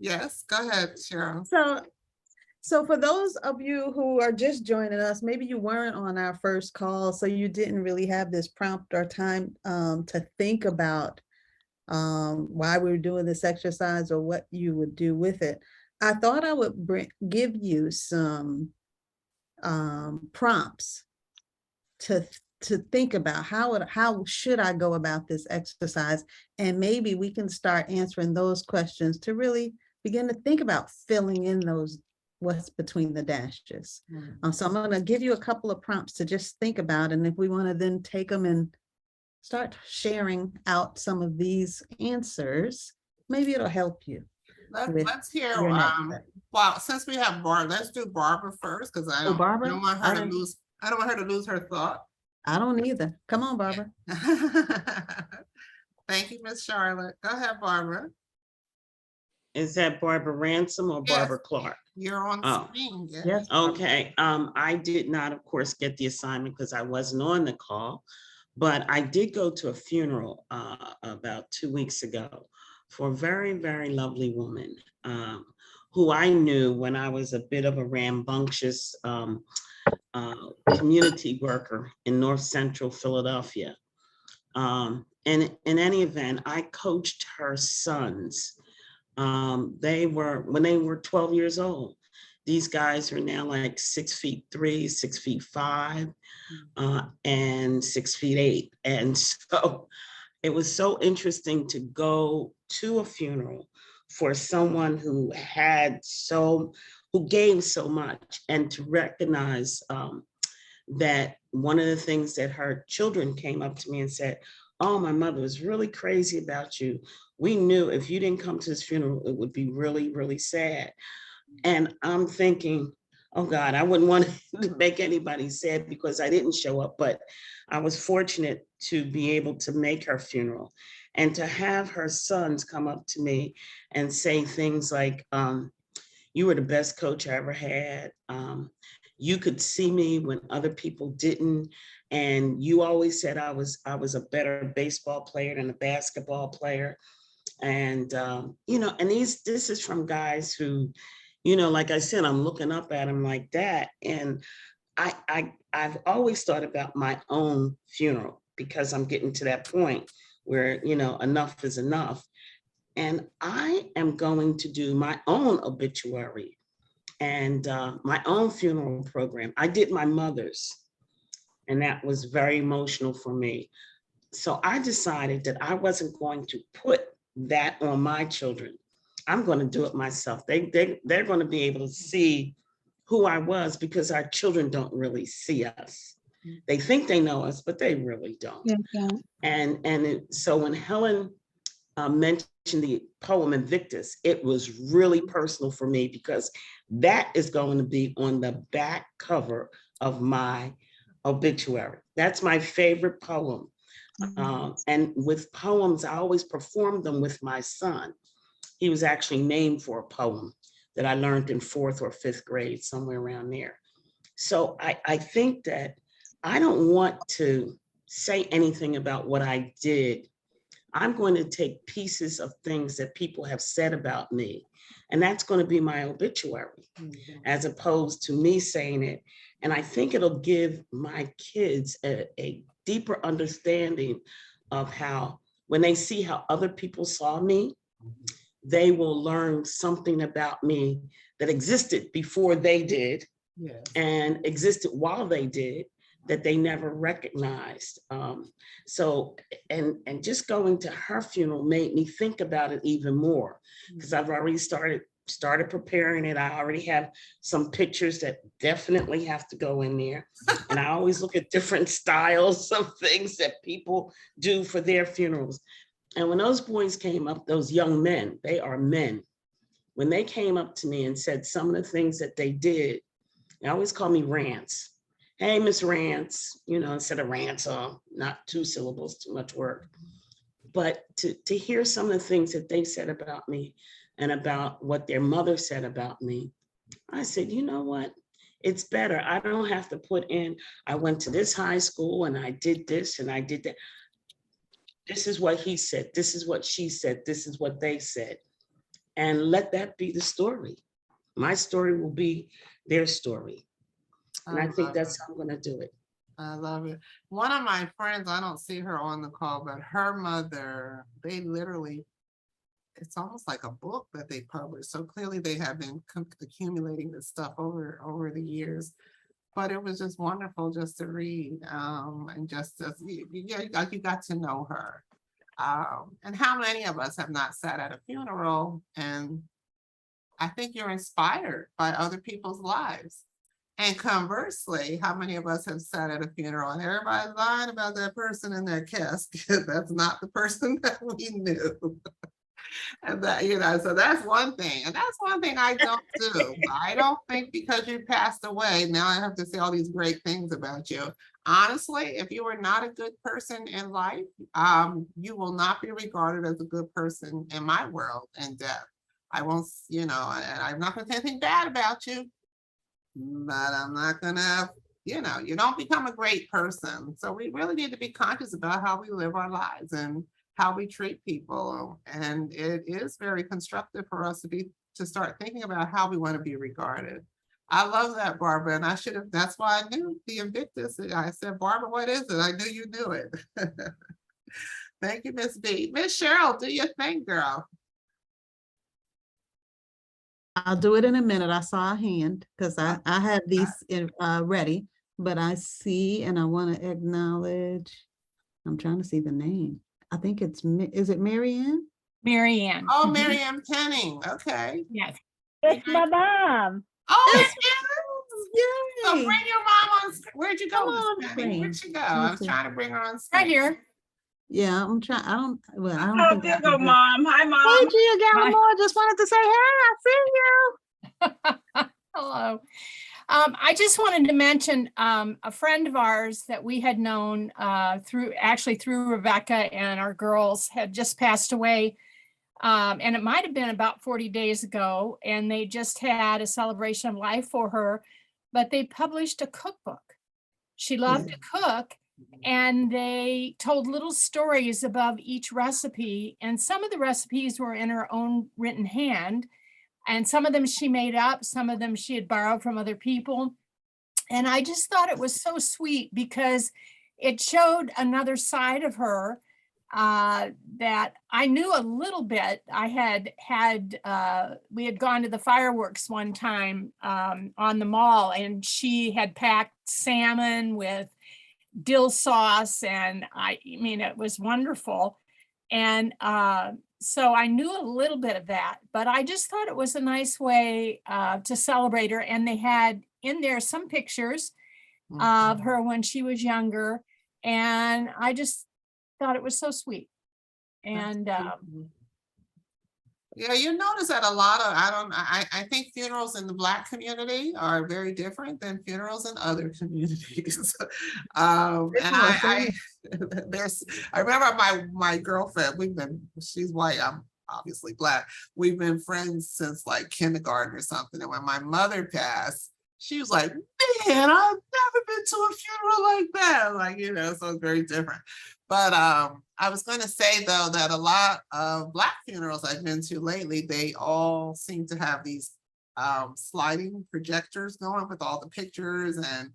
yes, go ahead, Cheryl. So for those of you who are just joining us, maybe you weren't on our first call, so you didn't really have this prompt or time to think about why we were doing this exercise or what you would do with it. I thought I would give you some prompts to think about how should I go about this exercise, and maybe we can start answering those questions to really begin to think about filling in those what's between the dashes. So I'm going to give you a couple of prompts to just think about, and if we want to then take them and start sharing out some of these answers, maybe it'll help you. Let's hear, your next step. well, since we have Barbara, let's do Barbara first, because I don't want her to lose, I don't want her to lose her thought. I don't either. Come on, Barbara. Thank you, Miss Charlotte. Go ahead, Barbara. Is that Barbara Ransom or Yes. Barbara Clark? You're on Oh. screen. Yes. Okay, I did not, of course, get the assignment because I wasn't on the call, but I did go to a funeral about 2 weeks ago for a very, very lovely woman who I knew when I was a bit of a rambunctious community worker in North Central Philadelphia. And in any event, I coached her sons. When they were 12 years old. These guys are now like 6'3", 6'5", and 6'8". And so it was so interesting to go to a funeral for someone who gave so much, and to recognize that one of the things that her children came up to me and said, "Oh, my mother was really crazy about you. We knew if you didn't come to this funeral, it would be really, really sad." And I'm thinking, oh God, I wouldn't want to make anybody sad because I didn't show up, but I was fortunate to be able to make her funeral and to have her sons come up to me and say things like, "You were the best coach I ever had. You could see me when other people didn't. And you always said I was a better baseball player than a basketball player." And, and this is from guys who, like I said, I'm looking up at them like that. And I've always thought about my own funeral because I'm getting to that point where, enough is enough. And I am going to do my own obituary and my own funeral program. I did my mother's, and that was very emotional for me. So I decided that I wasn't going to put that on my children. I'm going to do it myself. They're going to be able to see who I was, because our children don't really see us. They think they know us, but they really don't. Yeah. So when Helen mentioned the poem Invictus, it was really personal for me because that is going to be on the back cover of my obituary. That's my favorite poem. And with poems, I always performed them with my son. He was actually named for a poem that I learned in 4th or 5th grade, somewhere around there. So I think that I don't want to say anything about what I did. I'm going to take pieces of things that people have said about me, and that's going to be my obituary, as opposed to me saying it. And I think it'll give my kids a deeper understanding of how, when they see how other people saw me, they will learn something about me that existed before they did Yes. and existed while they did that they never recognized. So, and just going to her funeral made me think about it even more, because I've already started preparing it. I already have some pictures that definitely have to go in there. And I always look at different styles of things that people do for their funerals. And when those boys came up, those young men, they are men. When they came up to me and said some of the things that they did, they always call me Rance. Hey, Miss Rance, you know, instead of ransom, not 2 syllables, too much work. But to hear some of the things that they said about me and about what their mother said about me, I said, you know what? It's better. I don't have to put in, I went to this high school and I did this and I did that. This is what he said. This is what she said. This is what they said. And let that be the story. My story will be their story. And I think that's how I'm going to do it. I love it. One of my friends, I don't see her on the call, but her mother, they literally, it's almost like a book that they published. So clearly they have been accumulating this stuff over the years. But it was just wonderful just to read, and just as you got to know her. And how many of us have not sat at a funeral, and I think you're inspired by other people's lives. And conversely, how many of us have sat at a funeral and everybody's lying about that person in their casket? That's not the person that we knew. And that, you know, so that's one thing. And that's one thing I don't do. I don't think because you passed away, now I have to say all these great things about you. Honestly, if you are not a good person in life, you will not be regarded as a good person in my world in death. I won't, you know, and I'm not going to say anything bad about you, but I'm not gonna, you know, you don't become a great person. So we really need to be conscious about how we live our lives and how we treat people. And it is very constructive for us to start thinking about how we want to be regarded. I love that, Barbara, and I should have, that's why I knew the Invictus. I said, Barbara, what is it? I knew you knew it. Thank you, Miss B. Miss Cheryl, do your thing, girl. I'll do it in a minute. I saw a hand because I have these ready, but I see and I want to acknowledge. I'm trying to see the name. I think it's, is it Marianne? Marianne. Oh, Marianne Penning. Okay. Yes. It's my mom. Oh, It's so Yay. bring your mom on. Where'd you Come go, on, Miss Penny? Where'd she go? I was see. trying to bring her on Right stage. here. Yeah, I'm trying. I don't Oh, think there I go can do- Mom. Hi, Hey, Mom. Gia Gallimore, just wanted to say, hey, I see you. Hello. I just wanted to mention a friend of ours that we had known through Rebecca, and our girls had just passed away. And it might have been about 40 days ago, and they just had a celebration of life for her, but they published a cookbook. She loved to cook, and they told little stories above each recipe. And some of the recipes were in her own written hand, and some of them she made up, some of them she had borrowed from other people. And I just thought it was so sweet because it showed another side of her that I knew a little bit. We had gone to the fireworks one time on the mall, and she had packed salmon with dill sauce, and I mean, it was wonderful. And so I knew a little bit of that, but I just thought it was a nice way to celebrate her. And they had in there some pictures of her when she was younger, and I just thought it was so sweet. And yeah, you notice that a lot of, I think funerals in the Black community are very different than funerals in other communities. And I remember my girlfriend, she's white, I'm obviously Black. We've been friends since like kindergarten or something. And when my mother passed, she was like, man, I've never been to a funeral like that. Like, you know, so it's very different. But I was going to say, though, that a lot of Black funerals I've been to lately, they all seem to have these sliding projectors going with all the pictures. And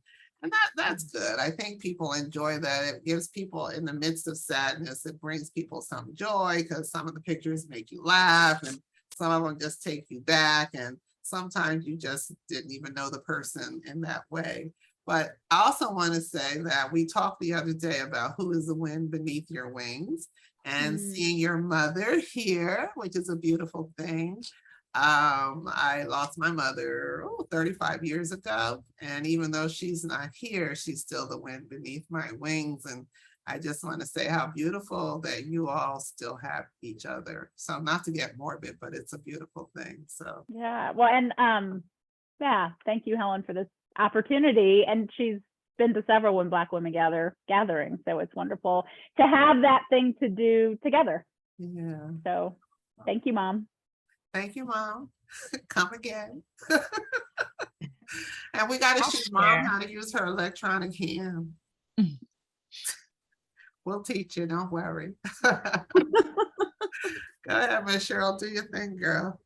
that's good. I think people enjoy that. It gives people, in the midst of sadness, it brings people some joy because some of the pictures make you laugh. And some of them just take you back, and sometimes you just didn't even know the person in that way. But I also want to say that we talked the other day about who is the wind beneath your wings, and seeing your mother here, which is a beautiful thing. I lost my mother 35 years ago, and even though she's not here, she's still the wind beneath my wings. And I just want to say how beautiful that you all still have each other. So not to get morbid, but it's a beautiful thing. So Yeah, well, and yeah, thank you, Helen, for this opportunity. And she's been to several When Black Women Gather gatherings, so it's wonderful to have that thing to do together. yeah, So thank you, Mom. thank you, Mom. Come again. And we got to I'll show Mom share. how to use her electronic hand. We'll teach you, don't worry. Go ahead, Miss Cheryl, do your thing, girl.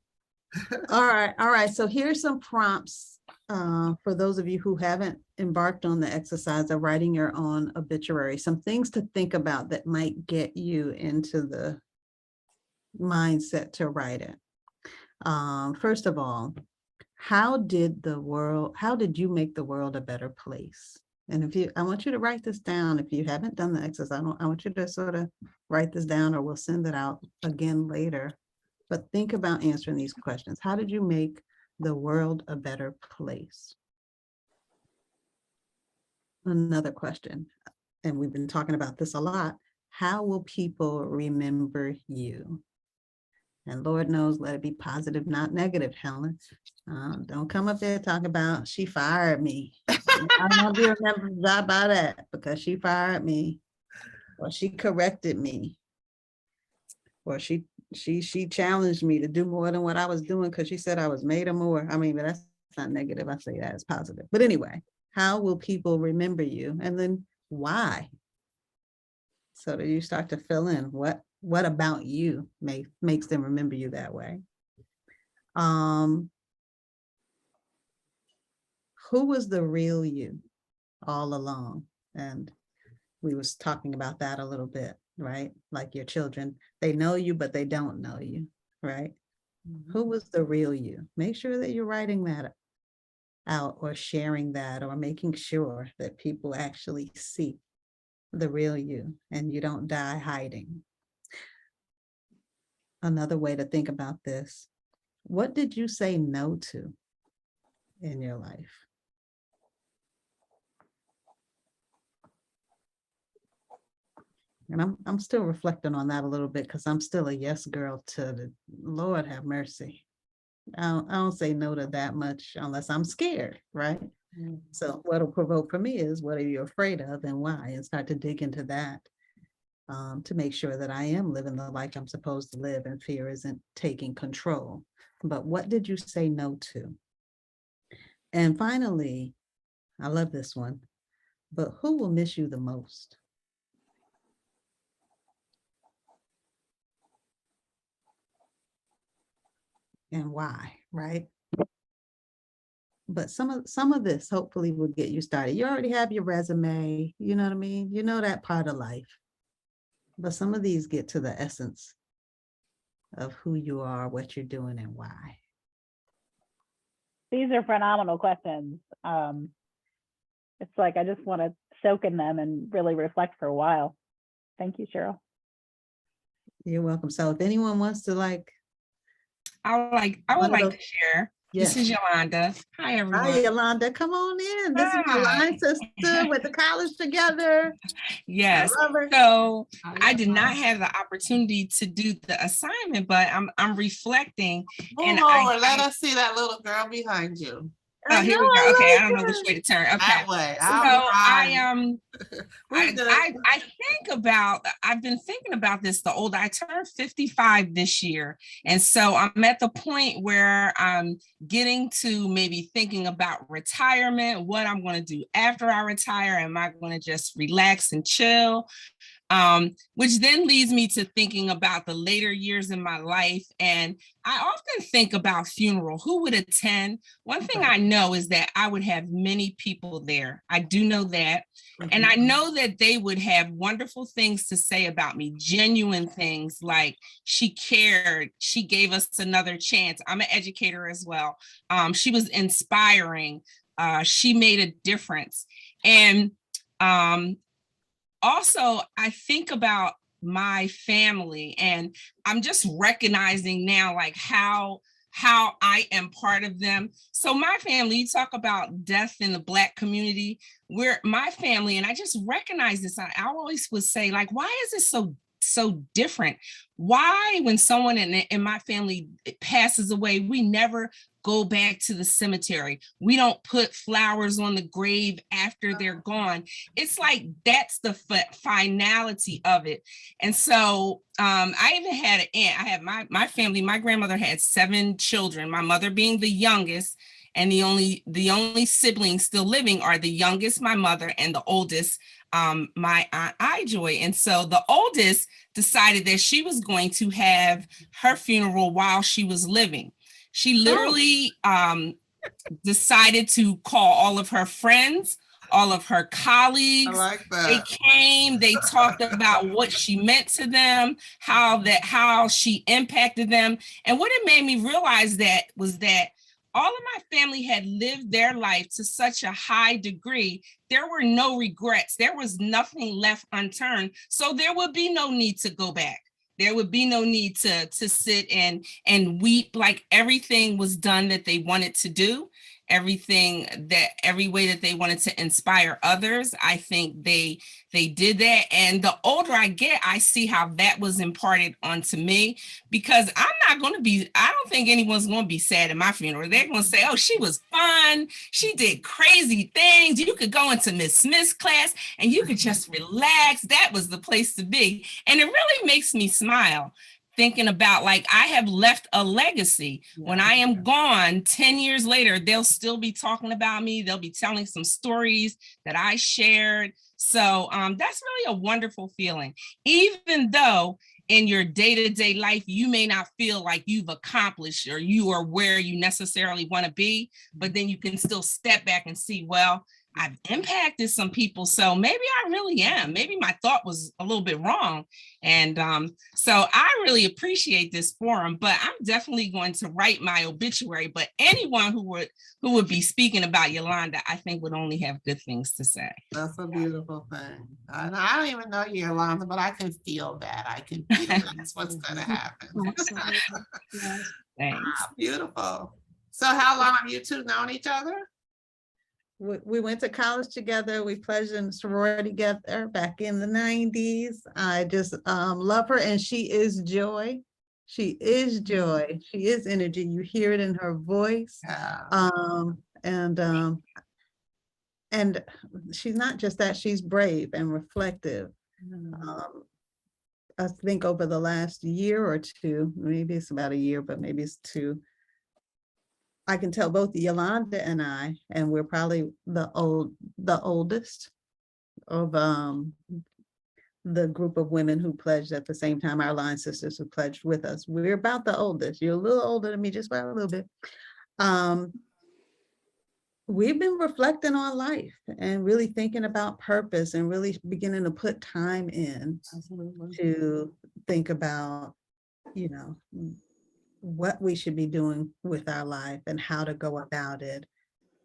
All right. So here's some prompts for those of you who haven't embarked on the exercise of writing your own obituary. Some things to think about that might get you into the mindset to write it. First of all, how did you make the world a better place? And I want you to write this down. If you haven't done the exercise, I want you to sort of write this down, or we'll send it out again later. But think about answering these questions. How did you make the world a better place? Another question, and we've been talking about this a lot. How will people remember you? And Lord knows, let it be positive, not negative, Helen. Don't come up there talking about she fired me. I don't want to be remembered by that because she fired me, or she corrected me, or she challenged me to do more than what I was doing because she said I was made of more. I mean, but that's not negative. I say that as positive. But anyway, how will people remember you? And then why? So that you start to fill in what about you makes them remember you that way. Who was the real you all along? And we was talking about that a little bit, right? Like your children, they know you, but they don't know you, right? Who was the real you? Make sure that you're writing that out, or sharing that, or making sure that people actually see the real you and you don't die hiding. Another way to think about this, what did you say no to in your life? And I'm still reflecting on that a little bit because I'm still a yes girl to the Lord have mercy. I don't say no to that much unless I'm scared, right? So what'll provoke for me is, what are you afraid of and why? And start to dig into that to make sure that I am living the life I'm supposed to live and fear isn't taking control. But what did you say no to? And finally, I love this one, but who will miss you the most? And why, right? But some of this hopefully will get you started. You already have your resume, you know what I mean? You know that part of life. But some of these get to the essence of who you are, what you're doing, and why. These are phenomenal questions. It's like I just want to soak in them and really reflect for a while. Thank you, Cheryl. You're welcome. So if anyone wants to I would like to share. Yes. This is Yolanda. Hi, everyone. Hi, Yolanda. Come on in. This is my Hi. line sister. Went to college together. Yes. I love her. So I did not have the opportunity to do the assignment, but I'm reflecting. Move over. Let us see that little girl behind you. Oh, here we go. Okay, I don't know which way to turn. Okay. That way. So I've been thinking about this the older I turned 55 this year. And so I'm at the point where I'm getting to maybe thinking about retirement, what I'm going to do after I retire. Am I going to just relax and chill? Which then leads me to thinking about the later years in my life. And I often think about funeral, who would attend? One thing I know is that I would have many people there. I do know that. And I know that they would have wonderful things to say about me, genuine things like she cared, she gave us another chance. I'm an educator as well. She was inspiring. She made a difference. And also, I think about my family, and I'm just recognizing now like how I am part of them. So my family, you talk about death in the Black community, we're my family, and I just recognize this. I always would say, like, why is it so different? Why, when someone in my family passes away, we never go back to the cemetery? We don't put flowers on the grave after they're gone. It's like that's the finality of it. And so I even had an aunt. I have my family. My grandmother had 7 children. My mother being the youngest, and the only siblings still living are the youngest, my mother, and the oldest, my aunt Ijoy. And so the oldest decided that she was going to have her funeral while she was living. She literally decided to call all of her friends, all of her colleagues. I like that. They came, they talked about what she meant to them, how she impacted them. And what it made me realize that was that all of my family had lived their life to such a high degree. There were no regrets. There was nothing left unturned. So there would be no need to go back. There would be no need to sit and weep. Like everything was done that they wanted to do. Every way that they wanted to inspire others. I think they did that. And the older I get, I see how that was imparted onto me, because I don't think anyone's going to be sad at my funeral. They're going to say, oh, she was fun. She did crazy things. You could go into Miss Smith's class and you could just relax. That was the place to be. And it really makes me smile, thinking about, like, I have left a legacy. When I am gone 10 years later, they'll still be talking about me. They'll be telling some stories that I shared. So that's really a wonderful feeling. Even though in your day-to-day life, you may not feel like you've accomplished or you are where you necessarily want to be, but then you can still step back and see, well, I've impacted some people, so maybe I really am. Maybe my thought was a little bit wrong. And so I really appreciate this forum, but I'm definitely going to write my obituary. But anyone who would be speaking about Yolanda, I think would only have good things to say. That's a beautiful thing. And I don't even know you, Yolanda, but I can feel that. I can feel that's what's going to happen. Absolutely. Yes. Thanks. Beautiful. So how long have you two known each other? We went to college together. We pledged in sorority together back in the 90s. I just love her, and she is joy. She is joy. She is energy. You hear it in her voice. Yeah. And she's not just that, she's brave and reflective. I think over the last year or two, maybe it's about a year, but maybe it's 2, I can tell both Yolanda and I, and we're probably the oldest of the group of women who pledged at the same time, our line sisters who pledged with us. We're about the oldest. You're a little older than me, just by a little bit. We've been reflecting on life and really thinking about purpose and really beginning to put time in to think about, what we should be doing with our life and how to go about it.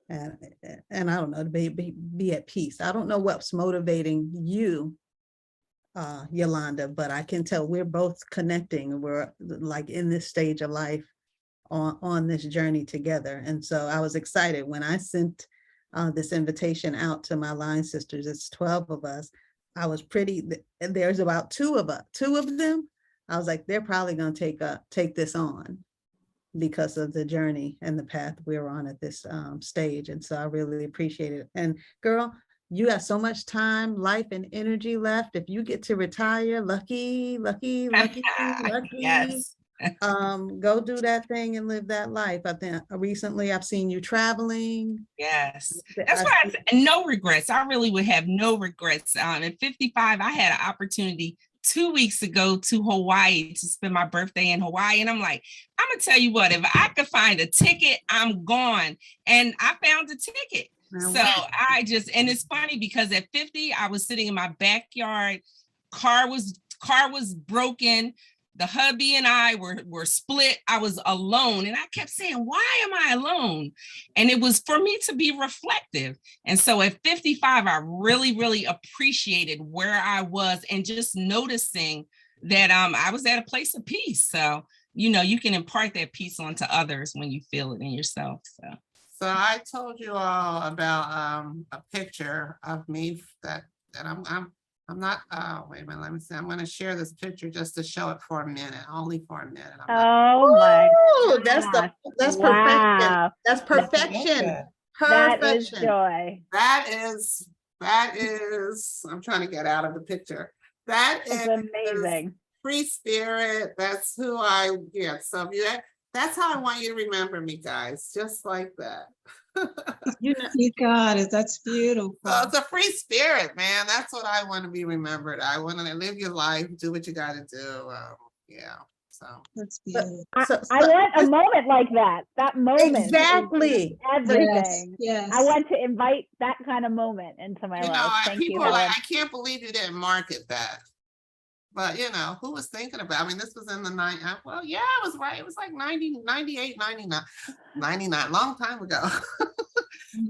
And I don't know, to be at peace. I don't know what's motivating you, Yolanda, but I can tell we're both connecting. We're like in this stage of life on this journey together. And so I was excited when I sent this invitation out to my line sisters. It's 12 of us. I was there's about 2 of them. I was like, they're probably going to take this on because of the journey and the path we're on at this stage. And so I really appreciate it. And girl, you have so much time, life, and energy left. If you get to retire, lucky. Yes. Go do that thing and live that life. I think recently I've seen you traveling. Yes, that's why I said no regrets. I really would have no regrets. At 55, I had an opportunity 2 weeks ago to Hawaii to spend my birthday in Hawaii. And I'm like, I'm gonna tell you what, if I could find a ticket, I'm gone. And I found a ticket. So I just, and it's funny because at 50, I was sitting in my backyard, car was broken. The hubby and I were split. I was alone. And I kept saying, why am I alone? And it was for me to be reflective. And so at 55, I really, really appreciated where I was and just noticing that I was at a place of peace. So, you can impart that peace onto others when you feel it in yourself. So I told you all about a picture of me that I'm not, wait a minute, let me see. I'm gonna share this picture just to show it for a minute, only for a minute. I'm not- Oh my Ooh, that's perfection. Wow. That's perfection. That is Perfection. joy. That is, I'm trying to get out of the picture. That It's is amazing. free spirit. That's who I get. So that's how I want you to remember me, guys, just like that. You know, You got it. That's beautiful. So it's a free spirit, man. That's what I want to be remembered. I want to live your life, do what you got to do. Yeah. So That's beautiful. I want a moment like that. That moment. is exactly. Everything. Yes. I want to invite that kind of moment into my life. Thank you, people are like, Helen. I can't believe you didn't market that. But who was thinking about, I mean, this was in the well, yeah, it was right. It was like 90, 98, 99, long time ago.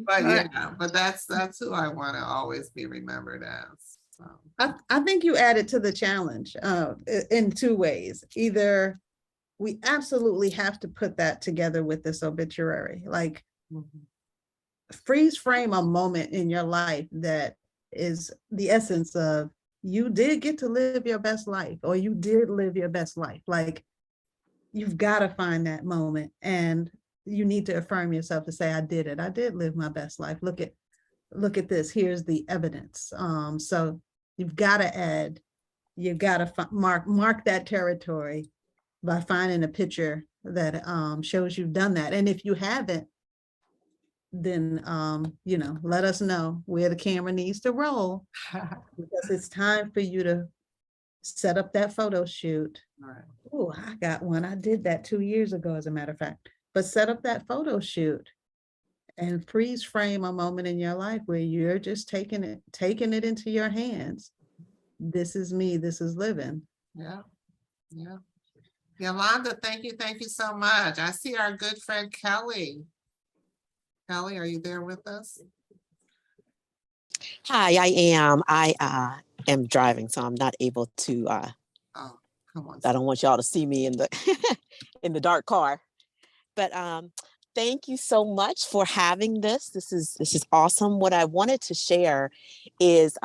But yeah, but that's who I want to always be remembered as. So. I think you added to the challenge in two ways. Either we absolutely have to put that together with this obituary, like freeze frame a moment in your life that is the essence of you did get to live your best life, or you did live your best life. Like, you've got to find that moment, and you need to affirm yourself to say, I did it. I did live my best life. Look at this. Here's the evidence. So you've got to add, you've got to mark that territory by finding a picture that shows you've done that. And if you haven't, then let us know where the camera needs to roll, because it's time for you to set up that photo shoot. All right. Oh, I got one. I did that 2 years ago, as a matter of fact. But set up that photo shoot and freeze frame a moment in your life where you're just taking it into your hands. This is me. This is living. Yeah. Yolanda, thank you so much. I see our good friend Kelly. Kelly, are you there with us? Hi, I am. I am driving, so I'm not able to. Oh, come on. I don't want y'all to see me in the in the dark car. But thank you so much for having this. This is awesome. What I wanted to share is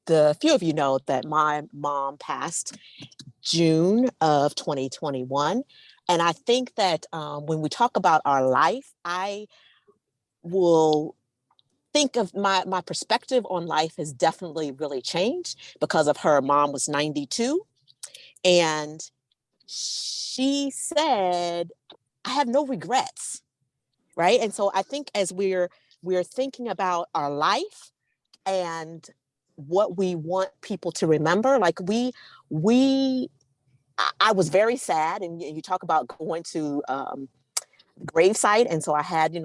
the few of you know that my mom passed June of 2021. And I think that when we talk about our life, I will think of my perspective on life has definitely really changed because of her. Mom was 92. And she said, I have no regrets. Right. And so I think as we're thinking about our life and what we want people to remember, like I was very sad, and you talk about going to the gravesite, and so I had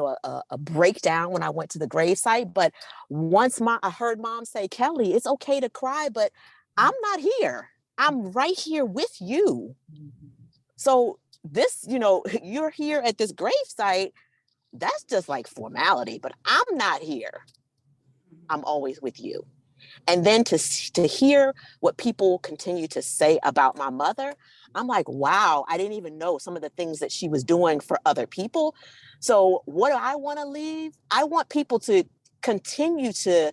a breakdown when I went to the gravesite. But once I heard Mom say, Kelly, it's okay to cry, but I'm not here. I'm right here with you. So this, you're here at this gravesite. That's just like formality, but I'm not here. I'm always with you. And then to hear what people continue to say about my mother, I'm like, wow, I didn't even know some of the things that she was doing for other people. So what do I want to leave? I want people to continue to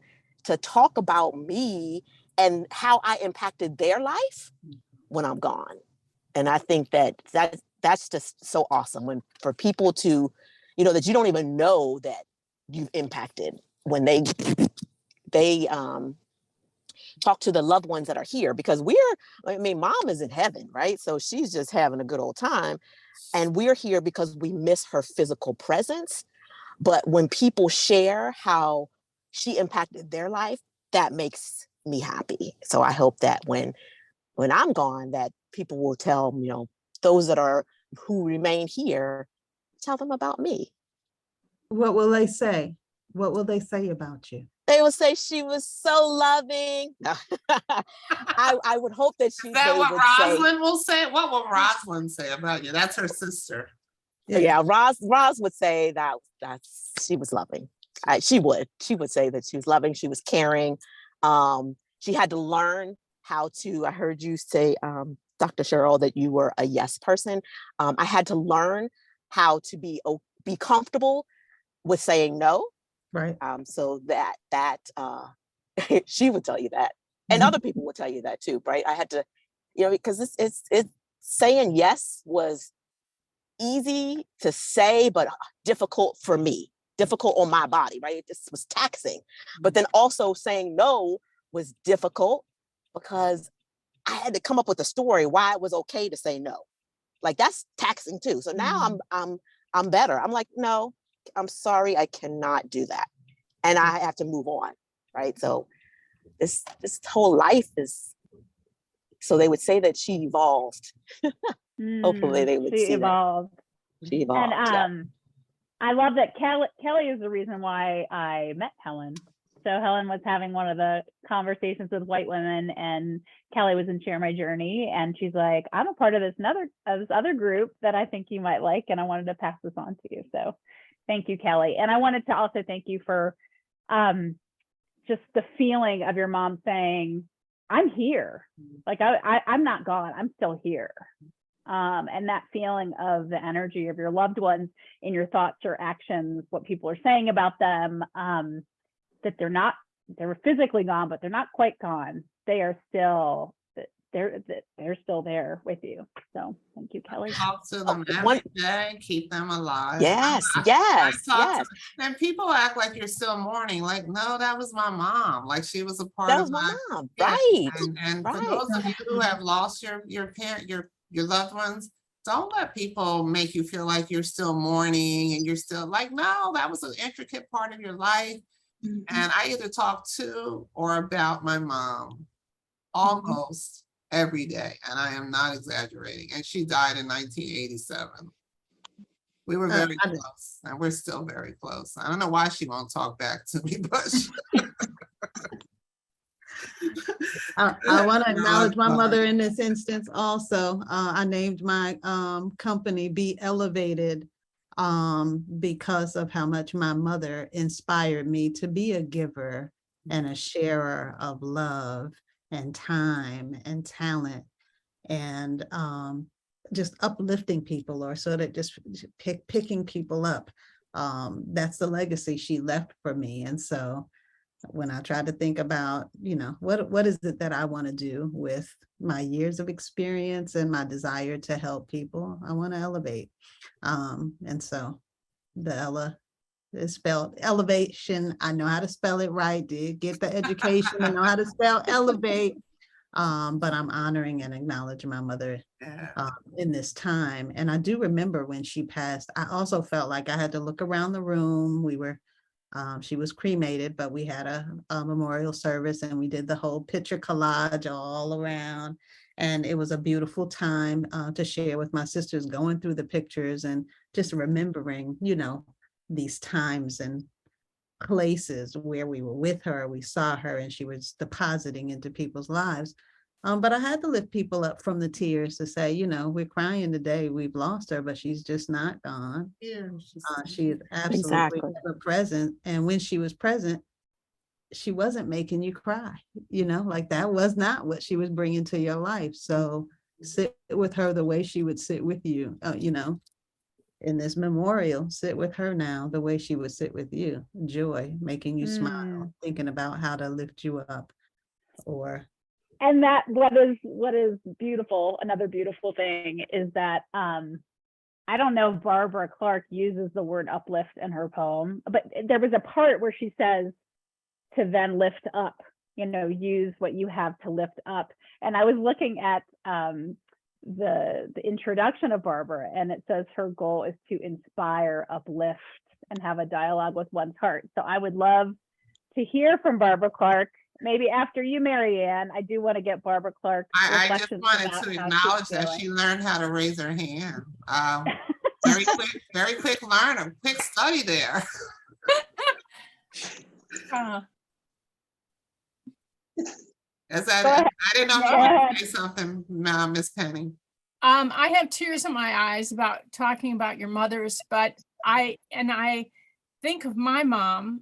talk about me and how I impacted their life when I'm gone. And I think that's just so awesome for people to, that you don't even know that you've impacted when they talk to the loved ones that are here, because I mean, mom is in heaven, right? So she's just having a good old time. And we're here because we miss her physical presence. But when people share how she impacted their life, that makes me happy. So I hope that when I'm gone, that people will tell, those who remain here, tell them about me. What will they say? What will they say about you? They will say she was so loving. No. I would hope that Is that they what would Rosalind will say? What will Rosalind say about you? That's her sister. say, yeah, Roz would say that she was loving. She would say that she was loving. She was caring. She had to learn how to, I heard you say, Dr. Cheryl, that you were a yes person. I had to learn how to be comfortable with saying no. Right. So that she would tell you that, and other people would tell you that too, right? I had to, because it's saying yes was easy to say, but difficult for me, difficult on my body, right? It just was taxing. But then also saying no was difficult because I had to come up with a story why it was okay to say no. Like, that's taxing too. So now I'm better. I'm like, no, I'm sorry, I cannot do that. And I have to move on, right? So this whole life is, so they would say that she evolved. Hopefully they would She see evolved. that. She evolved. And I love that Kelly is the reason why I met Helen. So Helen was having one of the conversations with white women, and Kelly was in Share My Journey, and she's like, I'm a part of this other group that I think you might like, and I wanted to pass this on to you. So thank you, Kelly. And I wanted to also thank you for just the feeling of your mom saying, I'm here. Like, I'm not gone, I'm still here. And that feeling of the energy of your loved ones in your thoughts or actions, what people are saying about them, that they were physically gone, but they're not quite gone. They are still, they're still there with you. So thank you, Kelly. Talk to them every day, keep them alive. Yes. I talk to them, and people act like you're still mourning. Like, no, that was my mom. Like, she was a part That of was my mom, yeah. right? And for Right. those of you who have lost your parent, your loved ones, don't let people make you feel like you're still mourning and you're still like, no, that was an intricate part of your life. And I either talk to or about my mom almost every day, and I am not exaggerating. And she died in 1987. We were very close, and we're still very close. I don't know why she won't talk back to me, but I want to acknowledge my mother in this instance also. I named my company Be Elevated because of how much my mother inspired me to be a giver and a sharer of love and time and talent, and just uplifting people, or sort of just picking people up. That's the legacy she left for me. And so when I try to think about, what is it that I want to do with my years of experience and my desire to help people, I want to elevate. And so the Ella is spelled elevation. I know how to spell it right, did get the education, I know how to spell elevate. But I'm honoring and acknowledging my mother in this time. And I do remember when she passed, I also felt like I had to look around the room. She was cremated, but we had a memorial service, and we did the whole picture collage all around. And it was a beautiful time to share with my sisters, going through the pictures and just remembering, these times and places where we were with her, we saw her, and she was depositing into people's lives. But I had to lift people up from the tears to say, we're crying today, we've lost her, but she's just not gone. She is absolutely ever present. And when she was present, she wasn't making you cry, like that was not what she was bringing to your life. So sit with her the way she would sit with you, in this memorial, sit with her now the way she would sit with you. Joy, making you smile, thinking about how to lift you up. And that what is beautiful, another beautiful thing is that I don't know if Barbara Clark uses the word uplift in her poem, but there was a part where she says to then lift up, use what you have to lift up. And I was looking at the introduction of Barbara, and it says her goal is to inspire, uplift, and have a dialogue with one's heart. So I would love to hear from Barbara Clark. Maybe after you, Mary Ann. I do want to get Barbara Clark. I just wanted to acknowledge that she learned how to raise her hand. Very quick learner, quick study there. Is that it? I didn't know if you wanted to say something, Miss Penny. I have tears in my eyes about talking about your mothers, but I think of my mom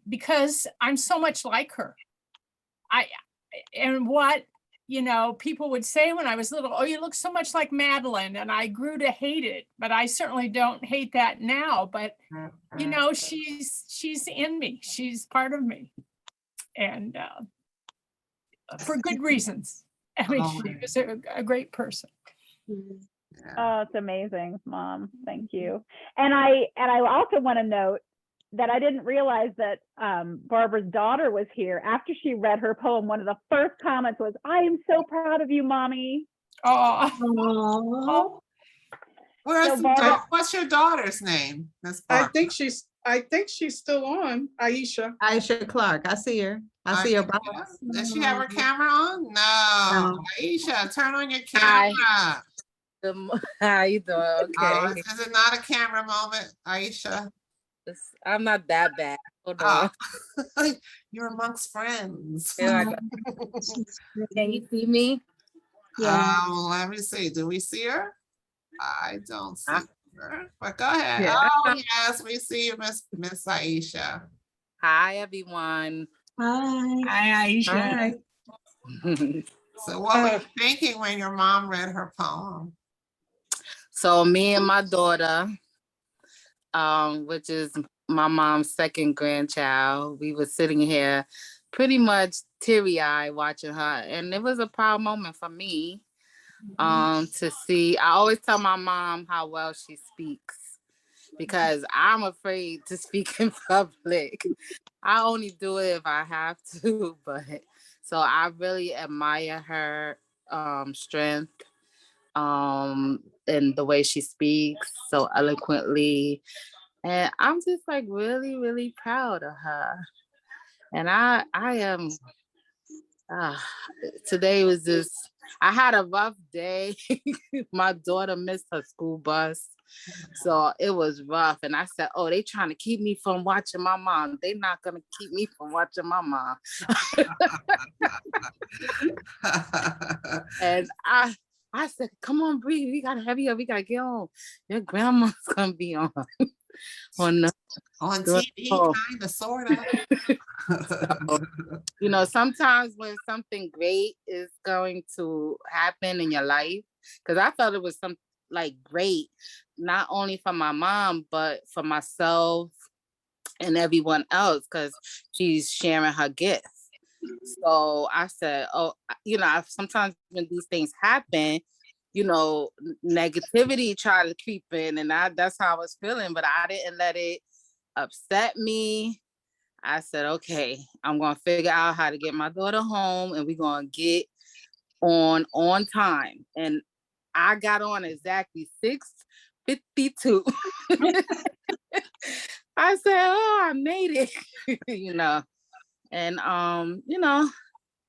because I'm so much like her. And what, people would say when I was little, oh, you look so much like Madeline, and I grew to hate it, but I certainly don't hate that now. But, she's in me. She's part of me. And for good reasons. I mean, she was a great person. Oh, it's amazing, Mom. Thank you. And I also want to note that I didn't realize that Barbara's daughter was here. After she read her poem, one of the first comments was, "I am so proud of you, Mommy." Oh. What's your daughter's name, Miss Barbara? I think she's still on, Aisha. Aisha Clark. I see her. I see her. Does she have her camera on? No. Aisha, turn on your camera. How you doing? Okay. Is it not a camera moment, Aisha? I'm not that bad. Hold on. You're amongst friends. Can you see me? Yeah. Let me see. Do we see her? I don't see her. But go ahead. Yeah. Oh, yes, we see you, Miss Aisha. Hi, everyone. Hi. Hi, Aisha. Hi. So what were you thinking when your mom read her poem? So me and my daughter, which is my mom's second grandchild, we were sitting here pretty much teary-eyed watching her. And it was a proud moment for me to see. I always tell my mom how well she speaks because I'm afraid to speak in public. I only do it if I have to, but so I really admire her strength and the way she speaks so eloquently. And I'm just like really, really proud of her. And I am, today was just, I had a rough day. My daughter missed her school bus. So it was rough. And I said, oh, they trying to keep me from watching my mom. They not going to keep me from watching my mom. And I said, come on, Bree, we got to hurry up. We got to get on. Your grandma's going to be on TV, kind of, sort of. So, sometimes when something great is going to happen in your life, because I felt it was something like great, not only for my mom, but for myself and everyone else, because she's sharing her gifts. So I said, sometimes when these things happen, negativity try to creep in, and that's how I was feeling, but I didn't let it upset me. I said, okay, I'm going to figure out how to get my daughter home, and we're going to get on time. And I got on exactly 6:52. I said, oh, I made it, And,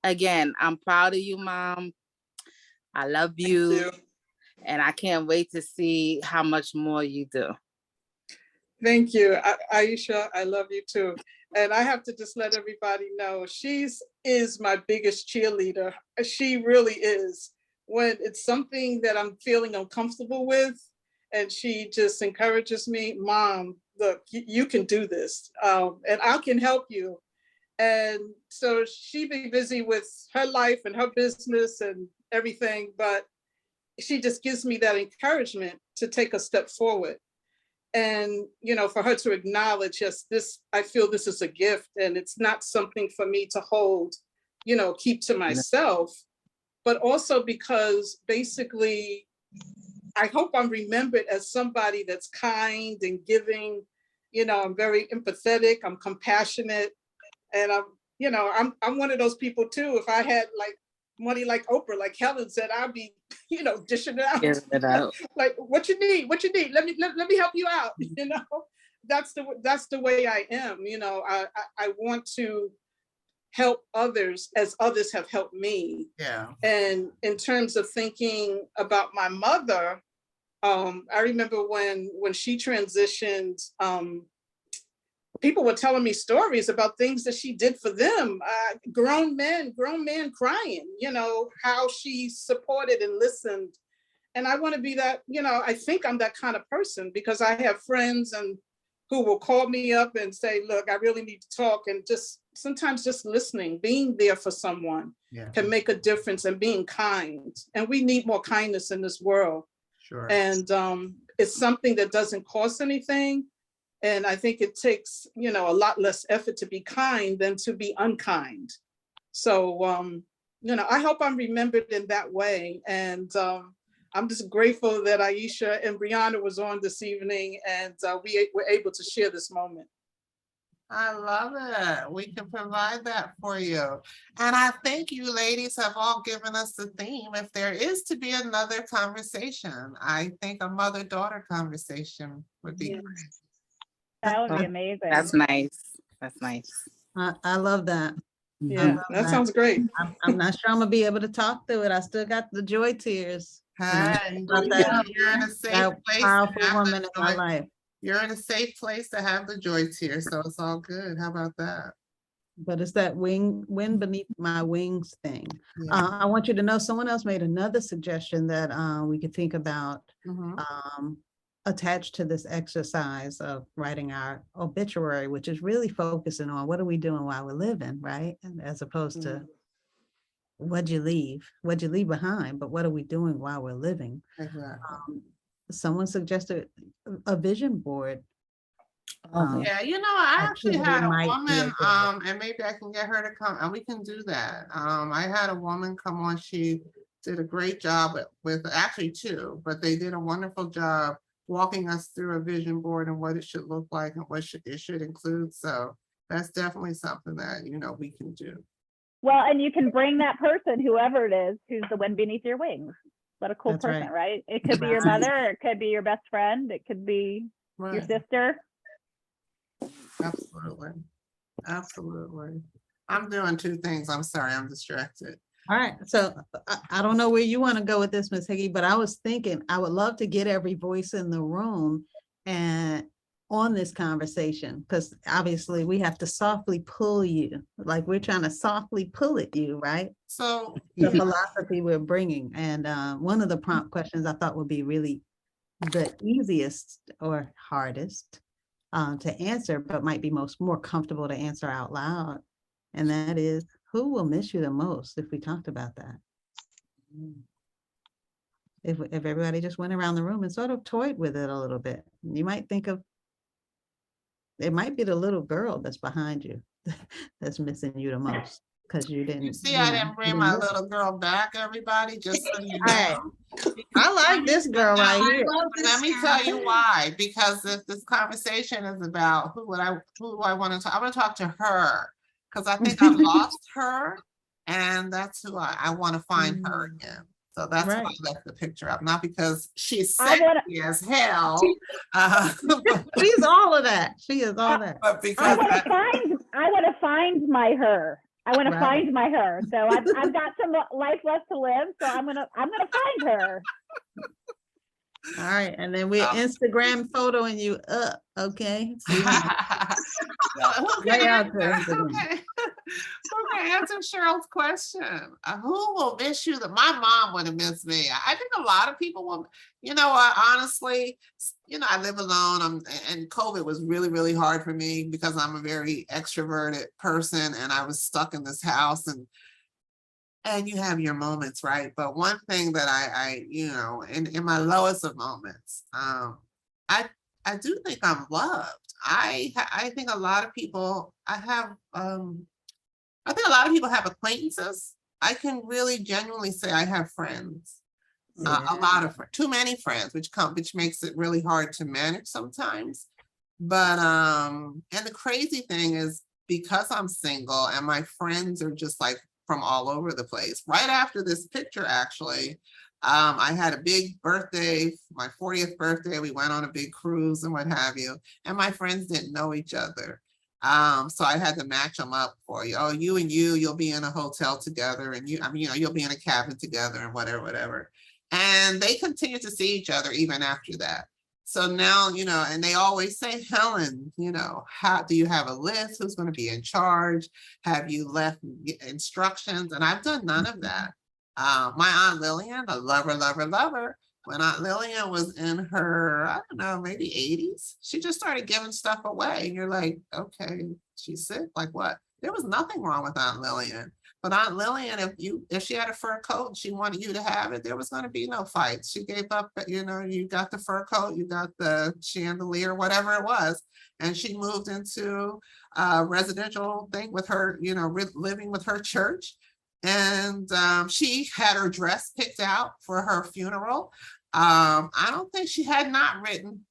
again, I'm proud of you, Mom. I love you. And I can't wait to see how much more you do. Thank you, Aisha. I love you too. And I have to just let everybody know, is my biggest cheerleader. She really is. When it's something that I'm feeling uncomfortable with, and she just encourages me, Mom, look, you can do this, and I can help you. And so she be busy with her life and her business and everything, but she just gives me that encouragement to take a step forward. And, for her to acknowledge, yes, I feel this is a gift, and it's not something for me to hold, keep to myself, but also because basically, I hope I'm remembered as somebody that's kind and giving. I'm very empathetic, I'm compassionate, and you know, I'm one of those people too. If I had like money like Oprah, like Helen said, I'd be, you know, dishing it out. Give it out. Like, what you need, what you need. Let me help you out. You know, that's the way I am. You know, I want to help others as others have helped me. Yeah. And in terms of thinking about my mother, I remember when she transitioned, people were telling me stories about things that she did for them. Grown men crying, you know, how she supported and listened. And I want to be that, you know, I think I'm that kind of person because I have friends and who will call me up and say, look, I really need to talk. And just sometimes just listening, being there for someone can make a difference, and being kind. And we need more kindness in this world. Sure. And it's something that doesn't cost anything. And I think it takes, you know, a lot less effort to be kind than to be unkind. So, you know, I hope I'm remembered in that way. And I'm just grateful that Aisha and Brianna was on this evening, and we were able to share this moment. I love it. We can provide that for you. And I think you ladies have all given us the theme. If there is to be another conversation, I think a mother-daughter conversation would be great. That would be amazing. That's nice. That's nice. I love that. Yeah, that sounds great. I'm not sure I'm gonna be able to talk through it. I still got the joy tears. Hey, About that, you're in a safe that place. powerful to have woman the in my joy. life. You're in a safe place to have the joy tears, so it's all good. How about that? But it's that wind beneath my wings thing. Yeah. I want you to know someone else made another suggestion that we could think about Mhm. attached to this exercise of writing our obituary, which is really focusing on what are we doing while we're living, right? And as opposed to what'd you leave behind, but what are we doing while we're living? Exactly. Someone suggested a vision board. Yeah, you know, I actually had a might be a woman, good and maybe I can get her to come, and we can do that. I had a woman come on, she did a great job with actually two, but they did a wonderful job walking us through a vision board and what it should look like and what it should include. So that's definitely something that, you know, we can do. Well, and you can bring that person, whoever it is, who's the wind beneath your wings. What a cool That's person, right. right? It could be your mother, or it could be your best friend, it could be your Right. sister. Absolutely. Absolutely. I'm doing two things. I'm sorry, I'm distracted. All right, so I don't know where you want to go with this, Ms. Higgy, but I was thinking I would love to get every voice in the room and on this conversation, because obviously we have to softly pull you, like we're trying to softly pull at you, right? So The philosophy we're bringing. And one of the prompt questions I thought would be really the easiest or hardest to answer, but might be more comfortable to answer out loud. And that is, who will miss you the most if we talked about that? If everybody just went around the room and sort of toyed with it a little bit, you might think of, it might be the little girl that's behind you that's missing you the most because you didn't. You see, I didn't bring my little girl back, everybody, just so you know. I like this girl right here. Let me tell you why, because if this conversation is about who do I want to talk, I want to talk to her, because I think I've lost her, and that's who I want to find her again. So that's why I left the picture up, not because she's sexy as hell. She's all of that. She is all that. But because I want to find my her. I want to find my her. So I've got some life left to live. So I'm gonna find her. All right, and then we're Instagram photoing you up, okay? Who can answer Cheryl's question? Who will miss you? My mom would have missed me. I think a lot of people will. You know what? Honestly, you know, I live alone. And COVID was really, really hard for me because I'm a very extroverted person, and I was stuck in this house, and you have your moments, right? But one thing that I you know, in my lowest of moments, I do think I'm loved. I think a lot of people, I think a lot of people have acquaintances. I can really genuinely say I have friends, a lot of friends, too many friends, which makes it really hard to manage sometimes. But and the crazy thing is, because I'm single and my friends are just like from all over the place. Right after this picture, actually, I had a big birthday, my 40th birthday. We went on a big cruise and what have you, and my friends didn't know each other. So I had to match them up for you. Oh, you and you'll be in a hotel together, and you'll be in a cabin together and whatever. And they continue to see each other even after that. So now, and they always say, Helen, how do you have a list? Who's going to be in charge? Have you left instructions? And I've done none of that. My Aunt Lillian, I love her. When Aunt Lillian was in her, I don't know, maybe 80s, she just started giving stuff away. And you're like, okay, she's sick. Like what? There was nothing wrong with Aunt Lillian. But Aunt Lillian, if she had a fur coat and she wanted you to have it, there was going to be no fights. She gave up, you got the fur coat, you got the chandelier, whatever it was. And she moved into a residential thing with her, living with her church. And she had her dress picked out for her funeral. I don't think she had written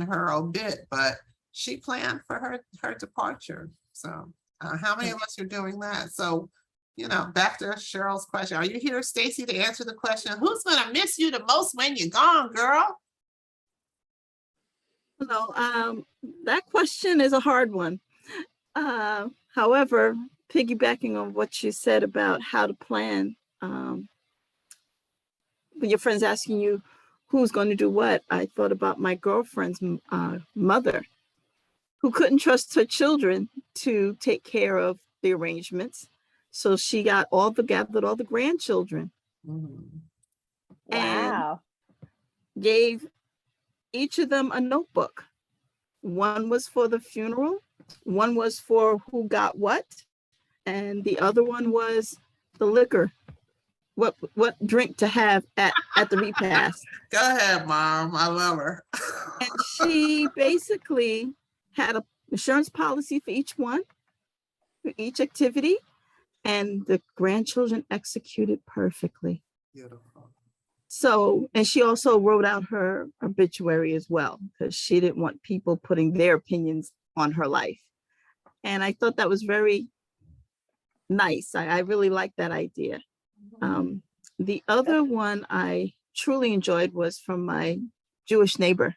her obit, but she planned for her departure. So how many of us are doing that? So, back to Cheryl's question. Are you here, Stacy, to answer the question, who's going to miss you the most when you're gone, girl? That question is a hard one. However, piggybacking on what you said about how to plan, when your friend's asking you who's going to do what, I thought about my girlfriend's mother, who couldn't trust her children to take care of the arrangements. So she gathered all the grandchildren. Mm-hmm. Wow. And gave each of them a notebook. One was for the funeral, one was for who got what, and the other one was the liquor, what drink to have at the repast. Go ahead, Mom. I love her. And she basically had an insurance policy for each one, for each activity, and the grandchildren executed perfectly. Beautiful. So, and she also wrote out her obituary as well, because she didn't want people putting their opinions on her life. And I thought that was very nice. I really liked that idea. The other one I truly enjoyed was from my Jewish neighbor.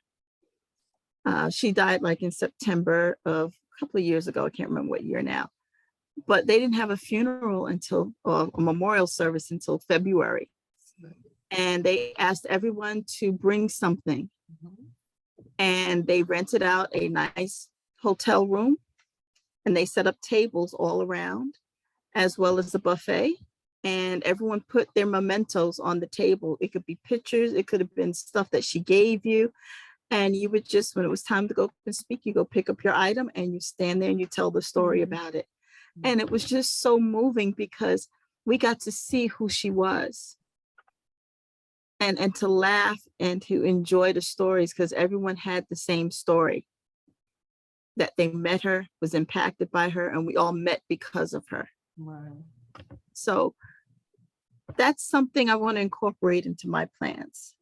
She died like in September of a couple of years ago. I can't remember what year now, but they didn't have a funeral until a memorial service until February. And they asked everyone to bring something. And they rented out a nice hotel room, and they set up tables all around, as well as a buffet. And everyone put their mementos on the table. It could be pictures, it could have been stuff that she gave you. And you would just, when it was time to go and speak, you go pick up your item and you stand there and you tell the story about it. And it was just so moving because we got to see who she was. And to laugh and to enjoy the stories, because everyone had the same story, that they met her, was impacted by her, and we all met because of her. Right. So that's something I want to incorporate into my plans.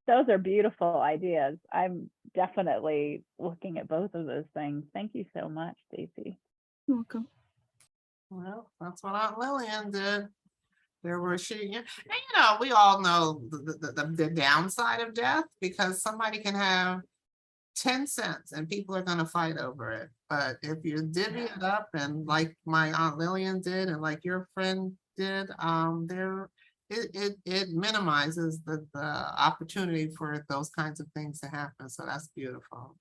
Those are beautiful ideas. I'm definitely looking at both of those things. Thank you so much, Stacy. You're welcome. Well, that's what Aunt Lillian did. There were and we all know the downside of death, because somebody can have 10 cents and people are going to fight over it. But if you divvy it up, and like my Aunt Lillian did, and like your friend did, it minimizes the opportunity for those kinds of things to happen. So that's beautiful.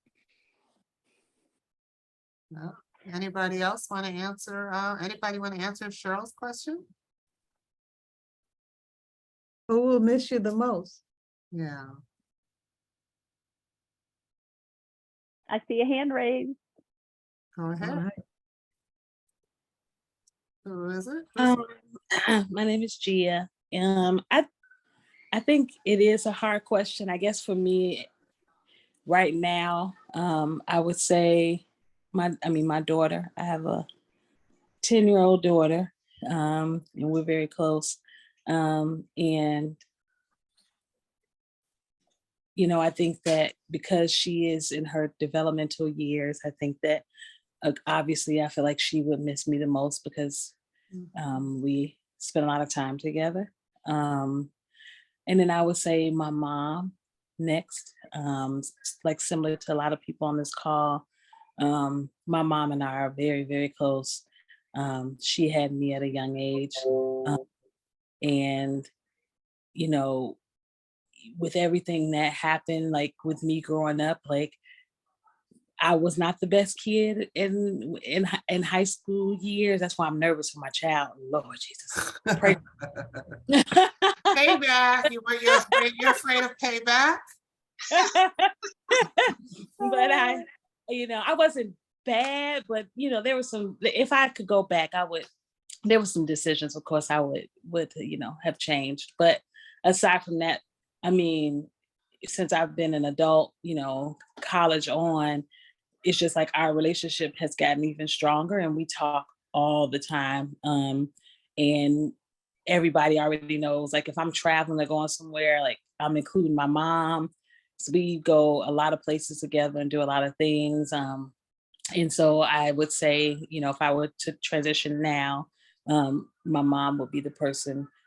No? Anybody else want to answer? Anybody want to answer Cheryl's question? Who will miss you the most? Yeah. I see a hand raised. Go ahead. All right. Who is it? My name is Gia. I think it is a hard question. I guess for me right now, I would say my daughter. I have a 10-year-old daughter, and we're very close. And I think that because she is in her developmental years, I think that obviously I feel like she would miss me the most because we spent a lot of time together. And then I would say my mom next, like similar to a lot of people on this call. My mom and I are very, very close. She had me at a young age. And, you know, with everything that happened, like with me growing up, like I was not the best kid in high school years. That's why I'm nervous for my child. Lord Jesus. Pray. Payback. You're afraid of payback? But I wasn't bad, but there was some, if I could go back, there were some decisions, of course, I would have changed. But aside from that, I mean, since I've been an adult, college on, it's just like our relationship has gotten even stronger and we talk all the time. And everybody already knows, like if I'm traveling or going somewhere, like I'm including my mom. So we go a lot of places together and do a lot of things. And so I would say, if I were to transition now, my mom would be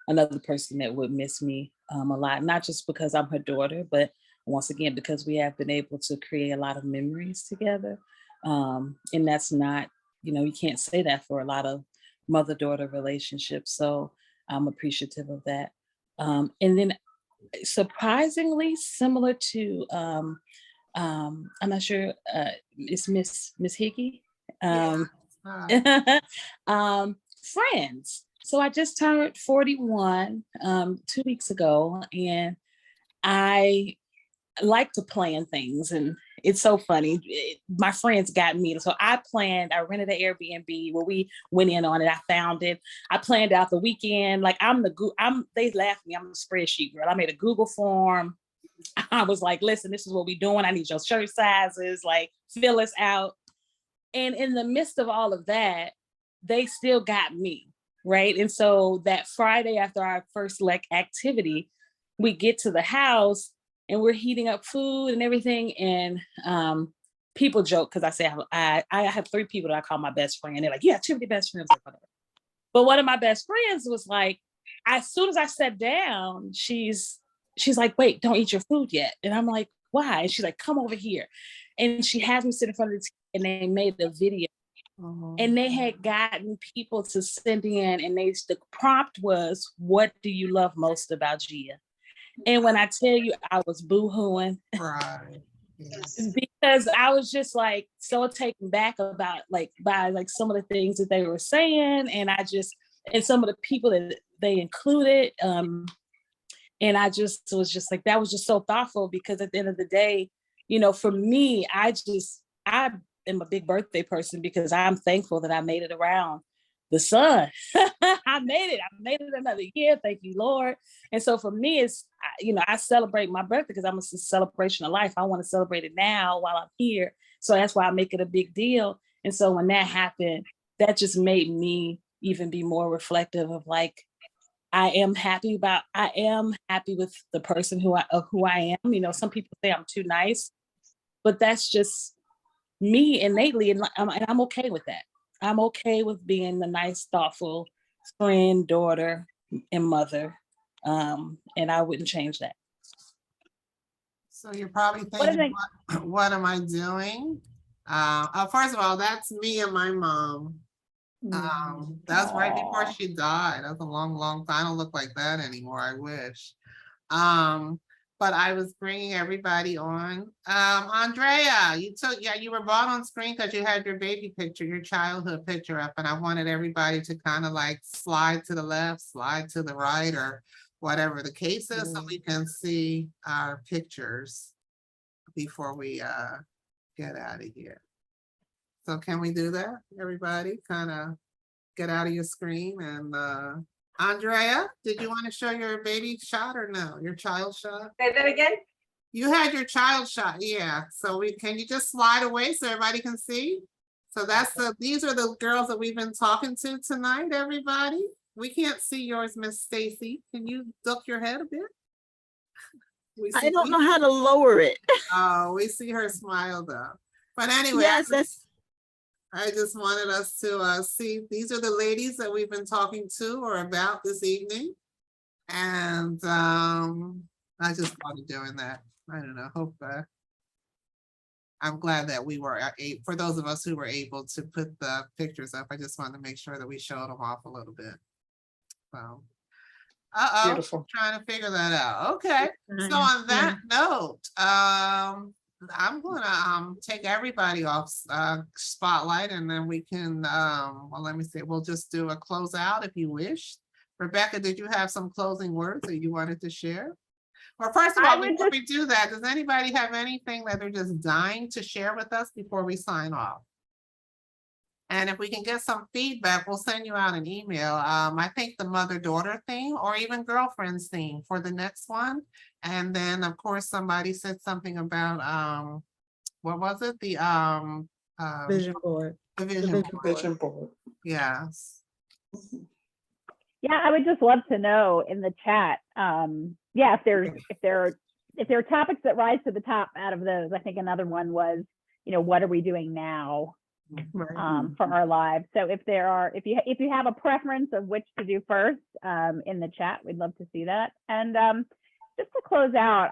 another person that would miss me a lot, not just because I'm her daughter, but once again, because we have been able to create a lot of memories together. And that's not, you can't say that for a lot of mother-daughter relationships. So I'm appreciative of that. And then surprisingly similar to, I'm not sure, it's Miss Hickey. Friends. So I just turned 41 2 weeks ago, and I like to plan things, and it's so funny. My friends got me. So I rented an Airbnb where we went in on it. I found it. I planned out the weekend. Like they laugh at me. I'm a spreadsheet girl. I made a Google form. I was like, listen, this is what we're doing. I need your shirt sizes, like fill us out. And in the midst of all of that, they still got me, right? And so that Friday after our first activity, we get to the house and we're heating up food and everything. And people joke, because I say I have 3 people that I call my best friend. They're like, yeah, too many best friends. But one of my best friends was like, as soon as I sat down, she's like, wait, don't eat your food yet. And I'm like, why? And she's like, come over here. And she has me sit in front of the TV, and they made a video. And they had gotten people to send in, and the prompt was, what do you love most about Gia? And when I tell you, I was boo-hooing. Right. Yes. Because I was just like so taken back by some of the things that they were saying, and some of the people that they included. And I just was just like, that was just so thoughtful, because at the end of the day, for me, I am a big birthday person, because I'm thankful that I made it around the sun. I made it another year. Thank you, Lord. And so for me, it's, I celebrate my birthday because I'm a celebration of life. I want to celebrate it now while I'm here. So that's why I make it a big deal. And so when that happened, that just made me even be more reflective of like, I am happy with the person who I am. Some people say I'm too nice, but that's just me innately. And I'm okay with that. I'm okay with being the nice, thoughtful friend, daughter, and mother. And I wouldn't change that. So you're probably thinking, what am I doing? First of all, that's me and my mom. That's right before she died. That's a long, long time. I don't look like that anymore. I wish. But I was bringing everybody on. Andrea, you were brought on screen because you had your baby picture, your childhood picture up, and I wanted everybody to kind of like slide to the left, slide to the right, or whatever the case is, so we can see our pictures before we get out of here. So can we do that? Everybody kind of get out of your screen. And Andrea, did you want to show your baby shot or no? Your child shot? Say that again? You had your child shot, yeah. So can you just slide away so everybody can see? So these are the girls that we've been talking to tonight, everybody. We can't see yours, Miss Stacy. Can you duck your head a bit? I don't know how to lower it. Oh, we see her smile though. But anyway, Yes, I just wanted us to see, these are the ladies that we've been talking to or about this evening. And I just started doing that. I don't know, hope I'm glad that we were for those of us who were able to put the pictures up. I just wanted to make sure that we showed them off a little bit. So, Beautiful. trying to figure that out. Okay, so Yeah, on that note, I'm gonna take everybody off spotlight, and then we can well, let me see, we'll just do a closeout if you wish. Rebecca, did you have some closing words that you wanted to share? Or first of I all, would before we do that, does anybody have anything that they're just dying to share with us before we sign off? And if we can get some feedback, we'll send you out an email. I think the mother-daughter theme or even girlfriends theme for the next one. And then, of course, somebody said something about, what was it? The Vision board. the The vision vision board. board. Vision board. Yes. Yeah, I would just love to know in the chat. Yeah, if there are topics that rise to the top out of those. I think another one was, what are we doing now Right. for our lives? So if you have a preference of which to do first in the chat, we'd love to see that. And just to close out,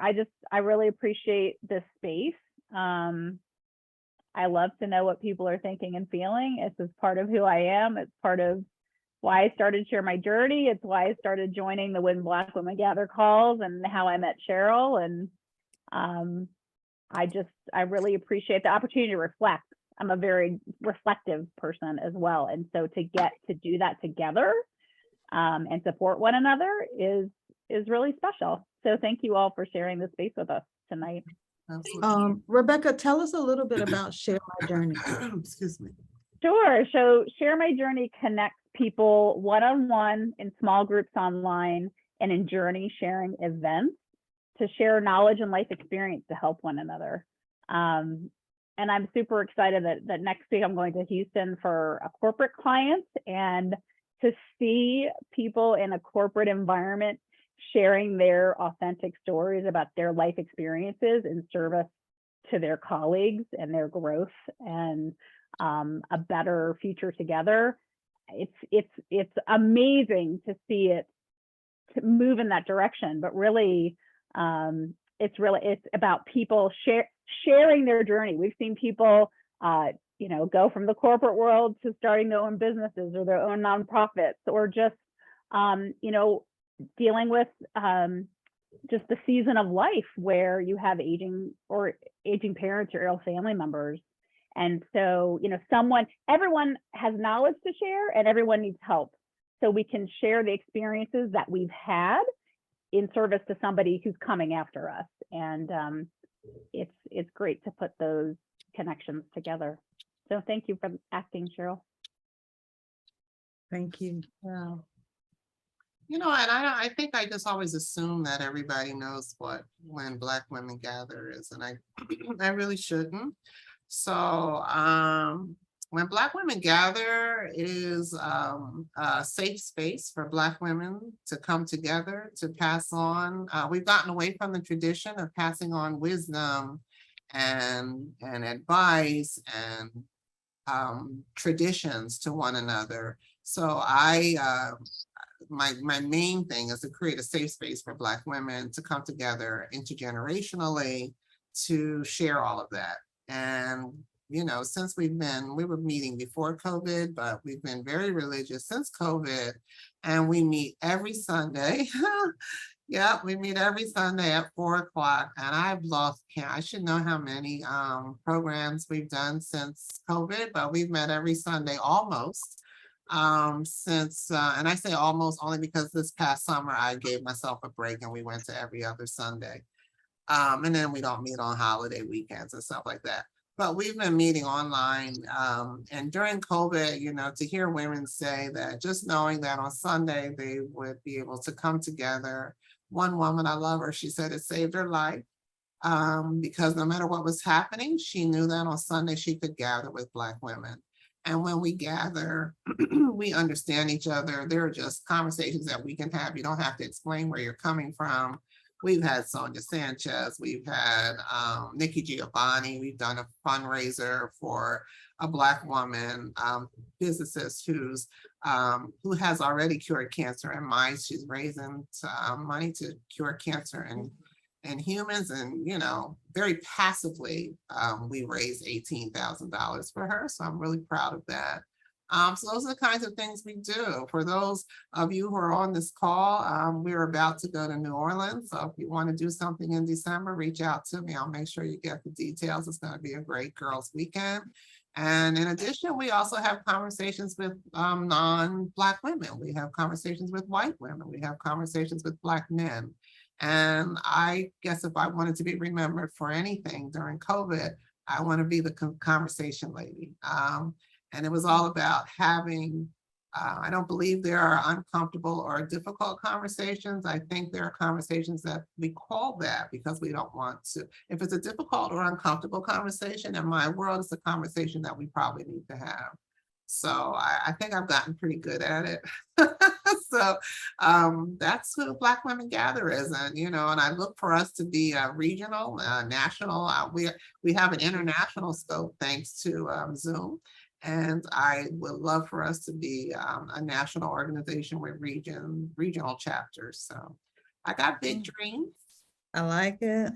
I really appreciate this space. I love to know what people are thinking and feeling. It's just part of who I am. It's part of why I started Share My Journey. It's why I started joining the When Black Women Gather calls and how I met Cheryl. And I really appreciate the opportunity to reflect. I'm a very reflective person as well. And so to get to do that together and support one another is really special. So thank you all for sharing this space with us tonight. Rebecca, tell us a little bit about Share My Journey. Excuse me. Sure. So Share My Journey connects people one-on-one in small groups online and in journey sharing events to share knowledge and life experience to help one another. And I'm super excited that next week I'm going to Houston for a corporate client, and to see people in a corporate environment sharing their authentic stories about their life experiences in service to their colleagues and their growth and a better future together. It's amazing to see it to move in that direction, but really it's about people sharing their journey. We've seen people go from the corporate world to starting their own businesses or their own nonprofits, or just dealing with just the season of life where you have aging parents or ill family members. And so, everyone has knowledge to share and everyone needs help. So we can share the experiences that we've had in service to somebody who's coming after us. And it's great to put those connections together. So thank you for asking, Cheryl. Thank you. Wow. And I think I just always assume that everybody knows what When Black Women Gather is, and I really shouldn't. So When Black Women Gather is a safe space for Black women to come together to pass on. We've gotten away from the tradition of passing on wisdom and advice and traditions to one another. So my main thing is to create a safe space for Black women to come together intergenerationally to share all of that. And, since we were meeting before COVID, but we've been very religious since COVID, and we meet every Sunday. Yeah, we meet every Sunday at 4:00, and I've lost count. I should know how many programs we've done since COVID, but we've met every Sunday almost. Since, and I say almost only because this past summer I gave myself a break and we went to every other Sunday. And then we don't meet on holiday weekends and stuff like that. But we've been meeting online. And during COVID, to hear women say that, just knowing that on Sunday they would be able to come together. One woman, I love her, she said it saved her life. Because no matter what was happening, she knew that on Sunday she could gather with Black women. And when we gather, we understand each other. There are just conversations that we can have. You don't have to explain where you're coming from. we've had Sonia Sanchez, we've had Nikki Giovanni, we've done a fundraiser for a Black woman physicist who has already cured cancer in mice. She's raising money to cure cancer in humans, and very passively, we raised $18,000 for her. So I'm really proud of that. So those are the kinds of things we do. For those of you who are on this call, we're about to go to New Orleans. So if you want to do something in December, reach out to me. I'll make sure you get the details. It's going to be a great girls' weekend. And in addition, we also have conversations with non-Black women. We have conversations with white women. We have conversations with Black men. And I guess if I wanted to be remembered for anything during COVID, I want to be the conversation lady. And it was all about having, I don't believe there are uncomfortable or difficult conversations. I think there are conversations that we call that because we don't want to. If it's a difficult or uncomfortable conversation, in my world, it's a conversation that we probably need to have. So I think I've gotten pretty good at it. So that's who Black Women Gather is. And, and I look for us to be regional, national. We have an international scope thanks to Zoom. And I would love for us to be a national organization with regional chapters. So I got big dreams. I like it.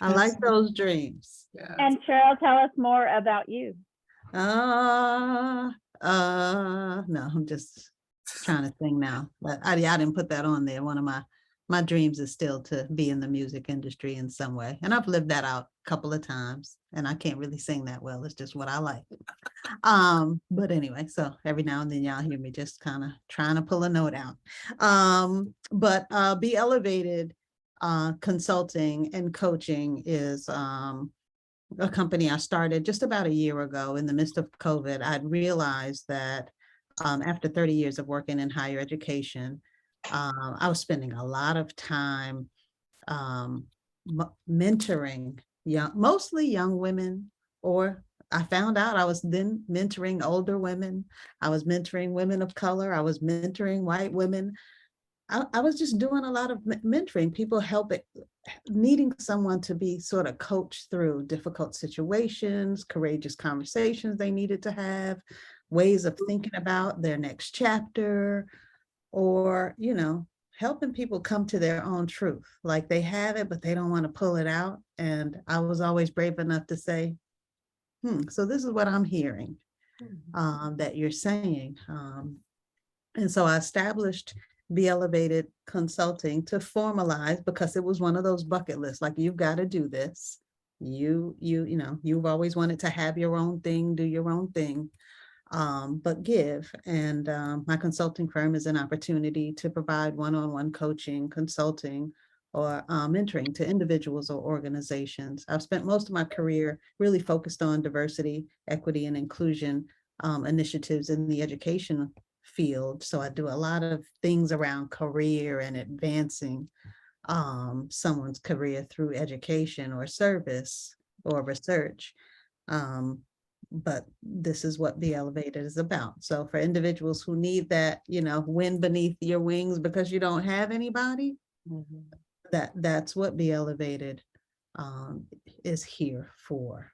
I like those dreams. Yes. And Cheryl, tell us more about you. No, I'm just trying to sing now, but I didn't put that on there. One of my dreams is still to be in the music industry in some way. And I've lived that out a couple of times, and I can't really sing that well. It's just what I like. But anyway, so every now and then y'all hear me just kind of trying to pull a note out. But Be Elevated Consulting and Coaching is a company I started just about a year ago in the midst of COVID. I'd realized that after 30 years of working in higher education, I was spending a lot of time mentoring mostly young women, or I found out I was then mentoring older women. I was mentoring women of color. I was mentoring white women. I was just doing a lot of mentoring, people needing someone to be sort of coached through difficult situations, courageous conversations they needed to have, ways of thinking about their next chapter, or, helping people come to their own truth. Like they have it, but they don't want to pull it out. And I was always brave enough to say, so this is what I'm hearing that you're saying. And so I established Be Elevated Consulting to formalize, because it was one of those bucket lists, like you've got to do this. You've always wanted to have your own thing, do your own thing, but give. And my consulting firm is an opportunity to provide one-on-one coaching, consulting, or mentoring to individuals or organizations. I've spent most of my career really focused on diversity, equity, and inclusion initiatives in the education field. So I do a lot of things around career and advancing someone's career through education or service or research. But this is what Be Elevated is about. So for individuals who need that, wind beneath your wings because you don't have anybody, that's what Be Elevated is here for.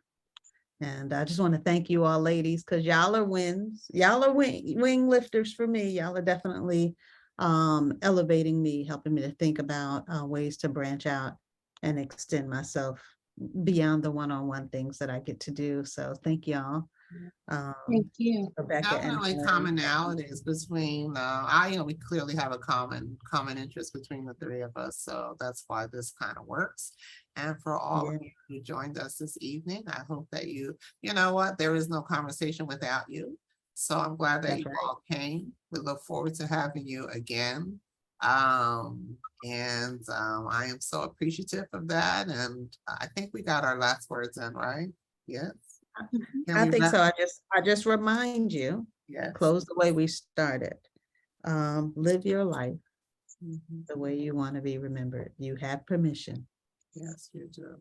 And I just want to thank you all, ladies, because y'all are wings. Y'all are wing lifters for me. Y'all are definitely elevating me, helping me to think about ways to branch out and extend myself beyond the one-on-one things that I get to do. So thank y'all. Thank you. Rebecca. Definitely commonalities between, we clearly have a common interest between the three of us. So that's why this kind of works. And for all of you who joined us this evening, I hope that you know what, there is no conversation without you. So I'm glad that you all came. We look forward to having you again. I am so appreciative of that. And I think we got our last words in, right? Yes. I think so. I just remind you, close the way we started. Live your life the way you want to be remembered. You have permission. Yes, you do.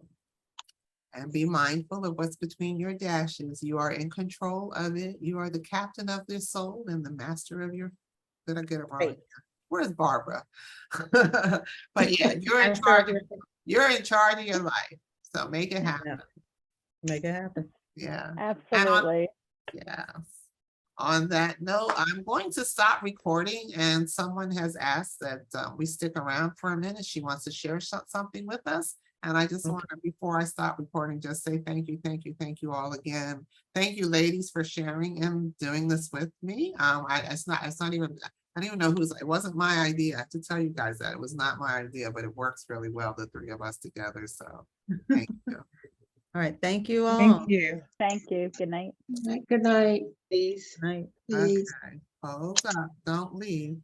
And be mindful of what's between your dashes. You are in control of it. You are the captain of your soul and the master of your, did I get it wrong? Where's Barbara? But yeah, you're in charge. You're in charge of your life. So make it happen. Make it happen. Yeah. Absolutely. Yeah. On that note, I'm going to stop recording, and someone has asked that we stick around for a minute. She wants to share something with us. And I just want to, before I stop recording, just say thank you, thank you, thank you all again. Thank you, ladies, for sharing and doing this with me. It's not even, I don't even know it wasn't my idea. I have to tell you guys that it was not my idea, but it works really well, the three of us together. So thank you. All right, thank you all. Thank you. Thank you. Good night. Good night. Please. Night. Please. Okay. Hold up, don't leave.